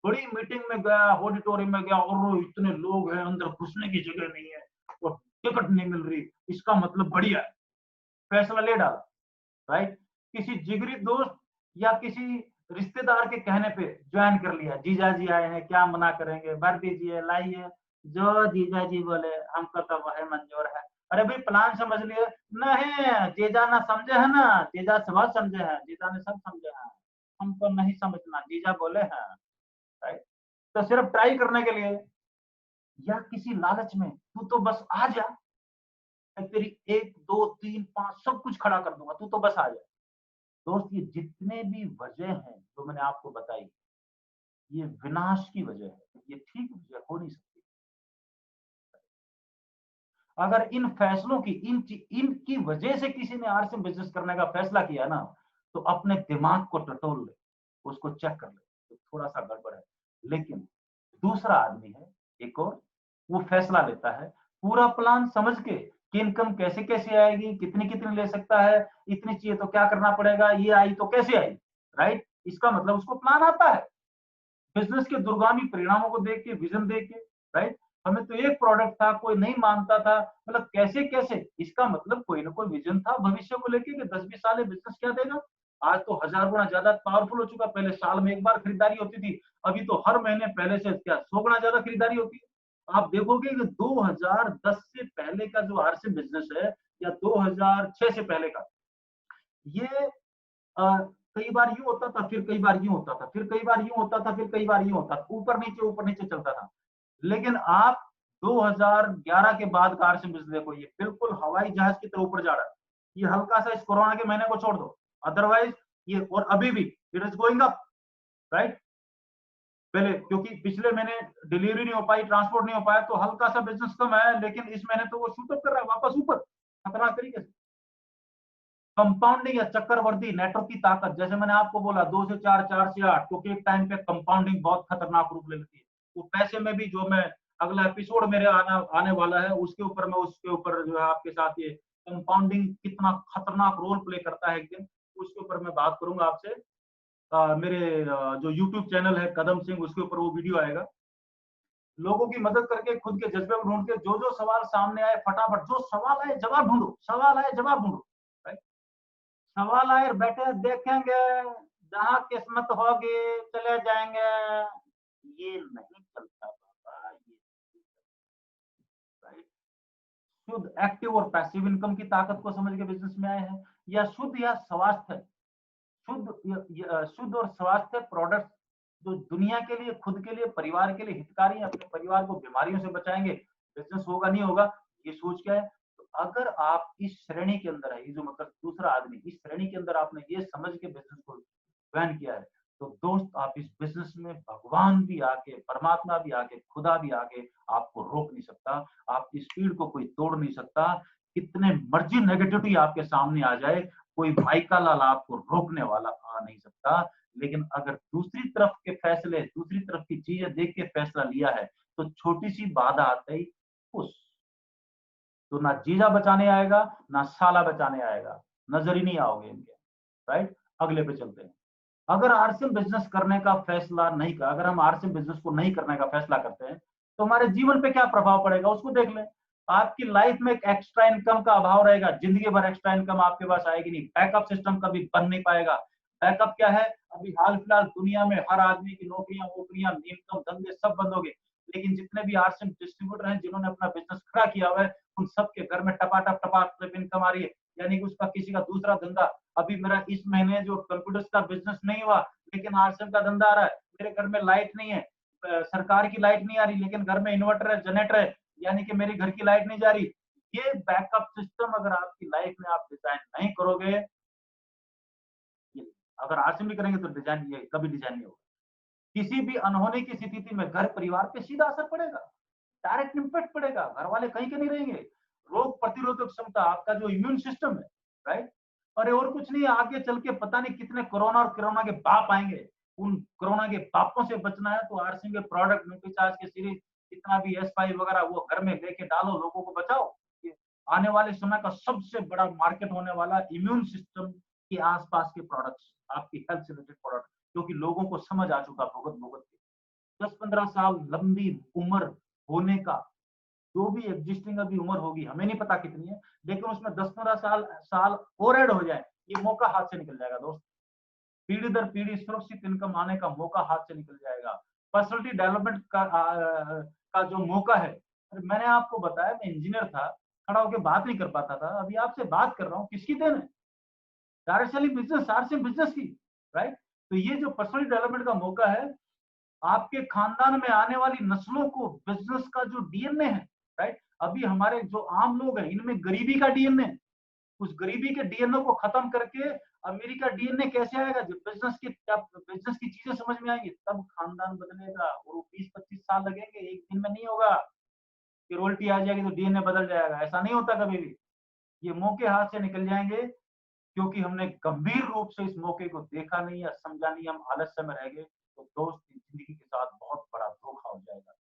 बड़ी मीटिंग में गया, ऑडिटोरियम में गया, और इतने लोग हैं, अंदर घुसने की जगह नहीं है और टिकट नहीं मिल रही, इसका मतलब बढ़िया है, फैसला ले डाला, राइट। किसी जिगरी दोस्त या किसी रिश्तेदार के कहने पे ज्वाइन कर लिया, जीजा जी आए हैं, क्या मना करेंगे, भर दीजिए, लाइए, जो जीजा जी बोले हमको तो वह मंजूर है। अरे भाई प्लान समझ लिए, नहीं जीजा ना समझे है ना, जीजा सब समझे हैं, जीजा ने सब समझे हैं, हमको नहीं समझना, जीजा बोले हैं, राइट। तो सिर्फ ट्राई करने के लिए या किसी लालच में, तू तो बस आ जा, मैं तेरी 1 2 3 5 सब कुछ खड़ा कर दूंगा, तू तो बस आ जा। दोस्त, ये जितने भी वजह हैं जो मैंने आपको बताई, ये विनाश की वजह है, ये ठीक वजह हो नहीं सकती। अगर इन फैसलों की, इनकी वजह से किसी ने आर से बिजनेस करने का फैसला किया ना, तो अपने दिमाग को टटोल ले, उसको चेक कर ले, तो थोड़ा सा गड़बड़ है। लेकिन दूसरा आदमी है, एक और, वो फैसला लेता है पूरा प्लान समझ के कि इनकम कैसे कैसे आएगी, कितनी कितनी ले सकता है, इतनी चाहिए तो क्या करना पड़ेगा, ये आई तो कैसे आई, राइट। इसका मतलब उसको प्लान आता है, बिजनेस के दूरगामी परिणामों को देख के, विजन देख के, राइट। हमें तो एक प्रोडक्ट था, कोई नहीं मानता था, मतलब कैसे कैसे, इसका मतलब कोई ना कोई विजन था भविष्य को लेके कि 10-20 साल में बिजनेस क्या देगा। आज तो 1000 गुना ज्यादा पावरफुल हो चुका, पहले साल में एक बार खरीदारी होती थी, अभी तो हर महीने पहले से क्या 100 गुना ज्यादा खरीदारी होती है। आप देखोगे कि 2010 से पहले का जो आरसी बिजनेस है, या 2006 से पहले का, ये कई बार यूँ होता था, फिर कई बार यूँ होता था, फिर कई बार यूँ होता था, फिर कई बार यूँ होता था, ऊपर नीचे चलता था। लेकिन आप 2011 के बाद कार से बिजनेस देखो, ये बिल्कुल हवाई जहाज की तरह ऊपर जा रहा है। ये हल्का सा इस कोरोना के महीने को छोड़ दो, अदरवाइज ये, और अभी भी it is going up, right. पहले क्योंकि पिछले महीने डिलीवरी नहीं हो पाई, ट्रांसपोर्ट नहीं हो पाया, तो हल्का सा बिजनेस कम है, लेकिन इस महीने तो वो शूट अप कर रहा है वापस ऊपर, खतरनाक तरीके से। कंपाउंडिंग या चक्रवर्ती नेटवर्क की ताकत, जैसे मैंने आपको बोला 2 से 4, 4 से 8, क्योंकि एक टाइम पे कंपाउंडिंग बहुत खतरनाक रूप ले लेती है। वो पैसे में भी, जो मैं अगला एपिसोड मेरे आने वाला है उसके ऊपर, मैं उसके ऊपर जो है आपके साथ ये कंपाउंडिंग कितना खतरनाक रोल प्ले करता है एक दिन, उसके ऊपर मैं बात करूंगा आपसे। मेरे जो यूट्यूब चैनल है कदम सिंह, उसके ऊपर वो वीडियो आएगा। लोगों की मदद करके खुद के जज्बे को ढूंढ के, जो जो सवाल सामने आए फटाफट, जो सवाल आए जवाब ढूंढो, सवाल आए जवाब ढूंढो, राइट। सवाल आए बैठे देखेंगे, जहां किस्मत होगी चले जाएंगे, ये नहीं चलता बाबा, ये राइट। शुद्ध एक्टिव और पैसिव इनकम की ताकत को समझ के बिजनेस में आए हैं, या शुद्ध या स्वास्थ्य, शुद्ध और स्वास्थ्य प्रोडक्ट जो दुनिया के लिए, खुद के लिए, परिवार के लिए हितकारी है, अपने परिवार को बीमारियों से बचाएंगे, बिजनेस होगा नहीं होगा, ये सोच के है। तो अगर आप इस श्रेणी के अंदर है, ये जो मतलब दूसरा आदमी, इस श्रेणी के अंदर आपने ये समझ के बिजनेस को ज्वाइन किया है, तो दोस्त आप इस बिजनेस में भगवान भी आके, परमात्मा भी आके, खुदा भी आके आपको रोक नहीं सकता, आपकी स्पीड को कोई तोड़ नहीं सकता। कितने मर्जी नेगेटिविटी आपके सामने आ जाए, कोई भाई का लाल आपको रोकने वाला आ नहीं सकता। लेकिन अगर दूसरी तरफ के फैसले, दूसरी तरफ की चीजें देख के फैसला लिया है, तो छोटी सी बाधा आते ही उस तो ना जीजा बचाने आएगा, ना साला बचाने आएगा, नजर ही नहीं आओगे इनके, राइट। अगले पे चलते हैं। अगर आरसीएम बिजनेस करने का फैसला नहीं कर, अगर हम आरसीएम बिजनेस को नहीं करने का फैसला करते हैं, तो हमारे जीवन पे क्या प्रभाव पड़ेगा उसको देख लें। आपकी लाइफ में एक एक्स्ट्रा इनकम का अभाव रहेगा, जिंदगी भर एक्स्ट्रा इनकम आपके पास आएगी नहीं, बैकअप सिस्टम कभी बन नहीं पाएगा। बैकअप क्या है, अभी हाल फिलहाल दुनिया में हर आदमी की नौकरियां वोकरियां, इनकम धंधे सब बंद हो गए, लेकिन जितने भी आरसीएम डिस्ट्रीब्यूटर हैं जिन्होंने अपना बिजनेस खड़ा किया हुआ है, उन सबके घर में टपाटप टपाटप इनकम आ रही है, यानी कि उसका किसी का दूसरा धंधा। अभी मेरा इस महीने जो कंप्यूटर्स का बिजनेस नहीं हुआ, लेकिन आरसीएम का धंधा आ रहा है। मेरे घर में लाइट नहीं है, सरकार की लाइट नहीं आ रही, लेकिन घर में इन्वर्टर है, जनरेटर है, यानी कि मेरी घर की लाइट नहीं जा रही। ये बैकअप सिस्टम अगर आपकी लाइफ में आप डिजाइन नहीं करोगे, अगर आरसीएम भी करेंगे तो डिजाइन, ये कभी डिजाइन नहीं होगा। किसी भी अनहोनी की स्थिति में घर परिवार पे सीधा असर पड़ेगा, डायरेक्ट इम्पैक्ट पड़ेगा, घर वाले कहीं के नहीं रहेंगे। रोग प्रतिरोधक क्षमता, आपका जो इम्यून सिस्टम है, राइट। अरे और कुछ नहीं, आगे चल के पता नहीं कितने कोरोना और कोरोना के बाप आएंगे, उन कोरोना के बापों से बचना है तो आरसीएम के प्रोडक्ट, न्यूट्रीचार्ज के सीरीज, जितना भी S5 वगैरह, वो घर में लेके डालो, लोगों को बचाओ। ये आने वाले समय का सबसे बड़ा मार्केट होने वाला इम्यून सिस्टम के आसपास के प्रोडक्ट्स, आपकी हेल्थ से रिलेटेड प्रोडक्ट, क्योंकि लोगों को समझ आ चुका भुगत भुगत के। 10-15 साल लंबी उम्र होने का, जो भी एग्जिस्टिंग अभी उम्र होगी, हमें नहीं पता कितनी है, लेकिन उसमें 10-15 साल साल और ऐड हो जाए, ये मौका हाथ से निकल जाएगा दोस्त। पीढ़ी दर पीढ़ी सुरक्षित इनकम आने का मौका हाथ से निकल जाएगा। पर्सनलिटी डेवलपमेंट का जो मौका है, मैंने आपको बताया मैं इंजीनियर था, खड़ा होकर बात नहीं कर पाता था, अभी आपसे बात कर रहा हूँ, किसकी देन है? डायरेक्टली बिजनेस, आरसीएम बिजनेस की, राइट। तो ये जो पर्सनल डेवलपमेंट का मौका है, आपके खानदान में आने वाली नस्लों को बिजनेस का जो डीएनए है, राइट। अभी हमारे जो आम लोग हैं, इनमें गरीबी का डीएनए, उस गरीबी के डीएनए को खत्म करके अमीरी का डीएनए कैसे आएगा? जब बिजनेस की चीजें समझ में आएंगी, तब खानदान बदलेगा। और वो 20-25 साल लगेंगे, एक दिन में नहीं होगा कि रोल्टी आ जाएगी तो डीएनए बदल जाएगा, ऐसा नहीं होता कभी भी। ये मौके हाथ से निकल जाएंगे, क्योंकि हमने गंभीर रूप से इस मौके को देखा नहीं या समझा नहीं, हम आलस्य में रह गए, तो दोस्त जिंदगी के साथ बहुत बड़ा धोखा हो जाएगा।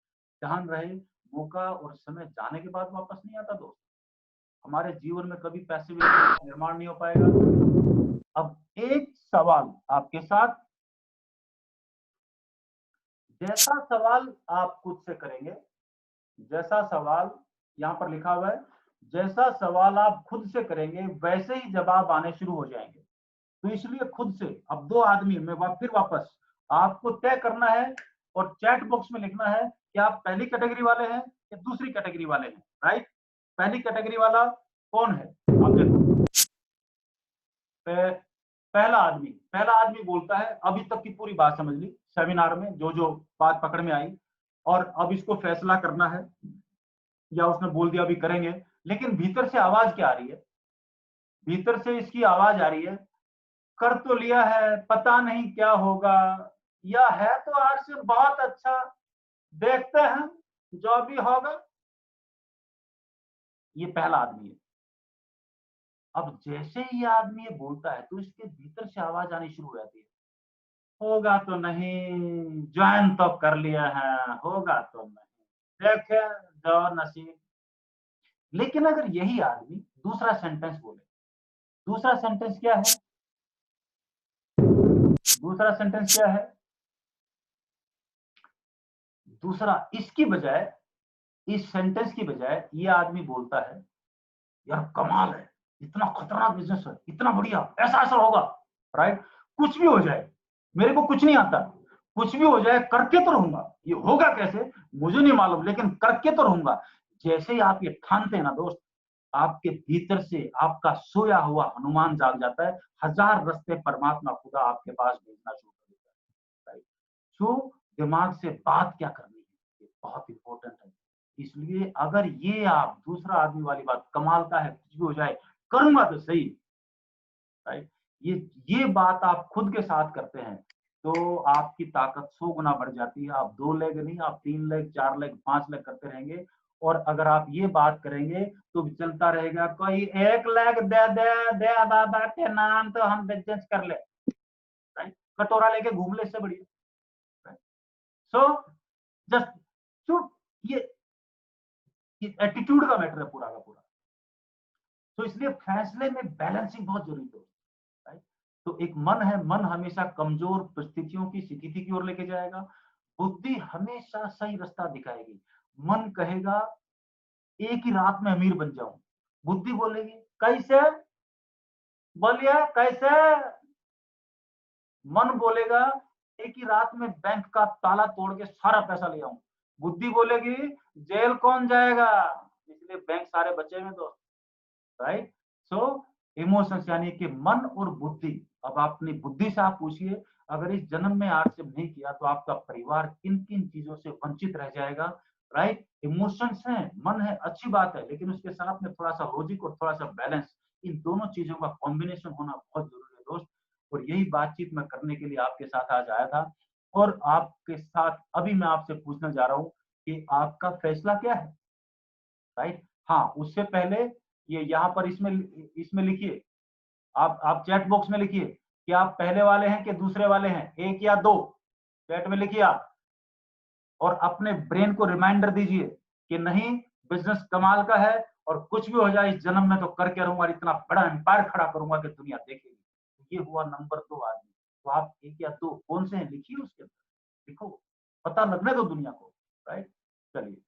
ध्यान रहे, मौका और समय जाने के बाद वापस नहीं आता दोस्त। हमारे जीवन में कभी पैसे का निर्माण नहीं हो पाएगा। अब एक सवाल आपके साथ, जैसा सवाल आप खुद से करेंगे, जैसा सवाल यहाँ पर लिखा हुआ है, जैसा सवाल आप खुद से करेंगे वैसे ही जवाब आने शुरू हो जाएंगे। तो इसलिए खुद से, अब दो आदमी में फिर वापस आपको तय करना है और चैट बॉक्स में लिखना है कि आप पहली कैटेगरी वाले हैं या दूसरी कैटेगरी वाले हैं, राइट। पहली कैटेगरी वाला कौन है? आप देखो, पहला आदमी बोलता है, अभी तक की पूरी बात समझ ली सेमिनार में, जो जो बात पकड़ में आई, और अब इसको फैसला करना है, या उसने बोल दिया अभी करेंगे, लेकिन भीतर से आवाज क्या आ रही है? भीतर से इसकी आवाज आ रही है, कर तो लिया है, पता नहीं क्या होगा, या है तो आरसीएम बहुत अच्छा, देखते हैं जो भी होगा। ये पहला आदमी है। अब जैसे ही ये आदमी ये बोलता है तो इसके भीतर से आवाज आनी शुरू हो जाती है, होगा तो नहीं, ज्वाइन तो कर लिया है, होगा तो नहीं, देखे जो नसीब। लेकिन अगर यही आदमी दूसरा सेंटेंस बोले, दूसरा सेंटेंस क्या है, दूसरा सेंटेंस क्या है, दूसरा इसकी बजाय, इस सेंटेंस की बजाय ये आदमी बोलता है, यार कमाल है, इतना खतरनाक बिजनेस है, इतना बढ़िया, ऐसा ऐसा होगा, राइट, कुछ भी हो जाए, मेरे को कुछ नहीं आता, कुछ भी हो जाए करके तो रहूंगा, ये होगा कैसे मुझे नहीं मालूम, लेकिन करके तो रहूंगा। जैसे ही आप ये ठानते हैं ना दोस्त, आपके भीतर से आपका सोया हुआ हनुमान जाग जाता है, हजार रास्ते परमात्मा खुदा आपके पास भेजना शुरू कर देता है, राइट। सो दिमाग से बात क्या करनी है, ये बहुत इंपॉर्टेंट है। इसलिए अगर ये आप दूसरा आदमी वाली बात, कमाल का है, कुछ भी हो जाए करूंगा तो सही, राइट, ये बात आप खुद के साथ करते हैं तो आपकी ताकत 100 गुना बढ़ जाती है। आप 2 लेग नहीं, आप 3 लेग, 4 लेग, 5 लेग करते रहेंगे। और अगर आप ये बात करेंगे तो भी चलता रहेगा, कोई 1 लेग दे दे, दे बाबा के नाम तो हम बिजनेस कर ले, राइट, कटोरा लेके घूम ले, इससे बढ़िया। सो जस्ट सो ये एटीट्यूड का मैटर है पूरा का पूरा। तो इसलिए फैसले में बैलेंसिंग बहुत जरूरी है, राइट। तो एक मन है, मन हमेशा कमजोर परिस्थितियों की स्थिति की ओर लेके जाएगा, बुद्धि हमेशा सही रास्ता दिखाएगी। मन कहेगा एक ही रात में अमीर बन जाऊं, बुद्धि बोलेगी कैसे, बोलिए कैसे, मन बोलेगा एक ही रात में बैंक का ताला तोड़ के सारा पैसा ले आऊं, बुद्धि बोलेगी जेल कौन जाएगा, इसलिए बैंक सारे बचे में दोस्त, राइट। सो इमोशंस यानी कि मन और बुद्धि। अब अपनी बुद्धि से आप पूछिए, अगर इस जन्म में आक्षेप नहीं किया तो आपका परिवार किन किन चीजों से वंचित रह जाएगा, राइट। इमोशंस है, मन है, अच्छी बात है, लेकिन उसके साथ में थोड़ा सा लॉजिक और थोड़ा सा बैलेंस, इन दोनों चीजों का कॉम्बिनेशन होना बहुत जरूरी है दोस्त। और यही बातचीत मैं करने के लिए आपके साथ आज आया था। और आपके साथ अभी मैं आपसे पूछना जा रहा हूँ कि आपका फैसला क्या है, राइट। हाँ, उससे पहले ये यहाँ पर इसमें इसमें लिखिए, आप चैट बॉक्स में लिखिए कि आप पहले वाले हैं कि दूसरे वाले हैं, 1 या 2, चैट में लिखिए आप। और अपने ब्रेन को रिमाइंडर दीजिए कि नहीं, बिजनेस कमाल का है और कुछ भी हो जाए इस जन्म में तो करके रहूंगा, इतना बड़ा एम्पायर खड़ा करूंगा कि दुनिया देखेगी। तो ये हुआ नंबर 2 आदमी। तो आप 1 या 2 कौन से हैं लिखिए, उसके अंदर लिखो, पता लगने दो दुनिया को, राइट। चलिए,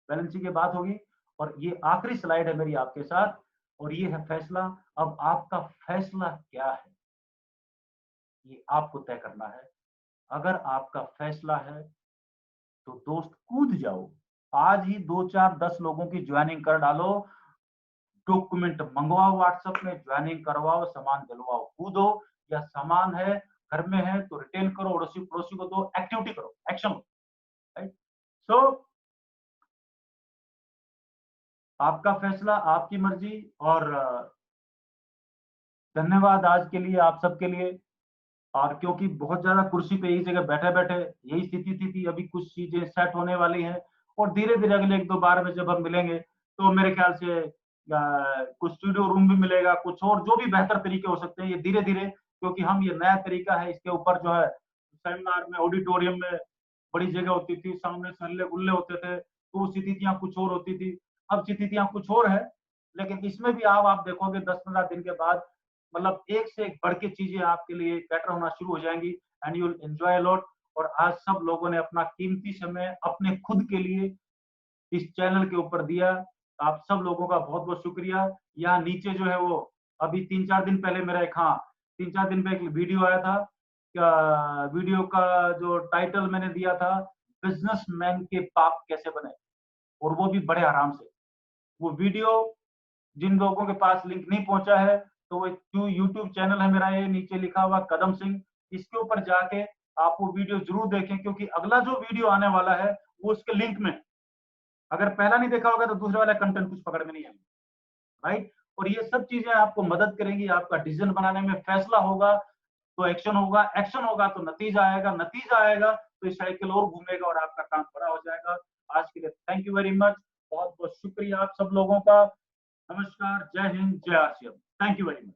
बैलेंसिंग की बात होगी और ये आखिरी स्लाइड है मेरी आपके साथ, और ये है फैसला। अब आपका फैसला क्या है, ये आपको तय करना है। अगर आपका फैसला है तो दोस्त कूद जाओ, आज ही 2 4 10 लोगों की ज्वाइनिंग कर डालो, डॉक्यूमेंट मंगवाओ, व्हाट्सएप में ज्वाइनिंग करवाओ, सामान दिलवाओ, कूदो। या सामान है, घर में है तो रिटेल करो, अड़ोसी पड़ोसी को दो, एक्टिविटी करो, एक्शन लो, राइट। सो आपका फैसला, आपकी मर्जी। और धन्यवाद आज के लिए आप सबके लिए। और क्योंकि बहुत ज्यादा कुर्सी पे एक जगह बैठे बैठे यही स्थिति थी, अभी कुछ चीजें सेट होने वाली हैं और धीरे धीरे अगले 1 2 बार में जब हम मिलेंगे तो मेरे ख्याल से कुछ स्टूडियो रूम भी मिलेगा, कुछ और जो भी बेहतर तरीके हो सकते हैं, ये धीरे धीरे, क्योंकि हम ये नया तरीका है, इसके ऊपर जो है सेमिनार में, ऑडिटोरियम में बड़ी जगह होती थी, सामने से हल्ले गुल्ले होते थे, तो स्थितियां कुछ और होती थी, अब स्थितियां कुछ और है। लेकिन इसमें भी आप देखोगे 10 15 दिन के बाद मतलब एक से एक बढ़ के चीजें आपके लिए बेटर होना शुरू हो जाएंगी, and you will enjoy lot. और आज सब लोगों ने अपना कीमती समय अपने खुद के लिए इस चैनल के ऊपर दिया, आप सब लोगों का बहुत बहुत शुक्रिया। यहाँ नीचे जो है वो अभी 3 4 दिन पहले मेरा एक, हाँ 3 4 दिन पहले एक वीडियो आया था, वीडियो का जो टाइटल मैंने दिया था, बिजनेसमैन के पाप कैसे बने, और वो भी बड़े आराम से। वो वीडियो जिन लोगों के पास लिंक नहीं पहुंचा है, तो वो जो यूट्यूब चैनल है मेरा, ये नीचे लिखा हुआ कदम सिंह, इसके ऊपर जाके आप वो वीडियो जरूर देखें, क्योंकि अगला जो वीडियो आने वाला है वो उसके लिंक में, अगर पहला नहीं देखा होगा तो दूसरे वाला कंटेंट कुछ पकड़ में नहीं आएगा, राइट। और ये सब चीजें आपको मदद करेंगी, आपका डिसीजन बनाने में। फैसला होगा तो एक्शन होगा, एक्शन होगा तो नतीजा आएगा, नतीजा आएगा तो साइकिल और घूमेगा और आपका काम बड़ा हो जाएगा। आज के लिए थैंक यू वेरी मच, बहुत बहुत शुक्रिया आप सब लोगों का। नमस्कार, जय हिंद, जय आसिया। Thank you very much.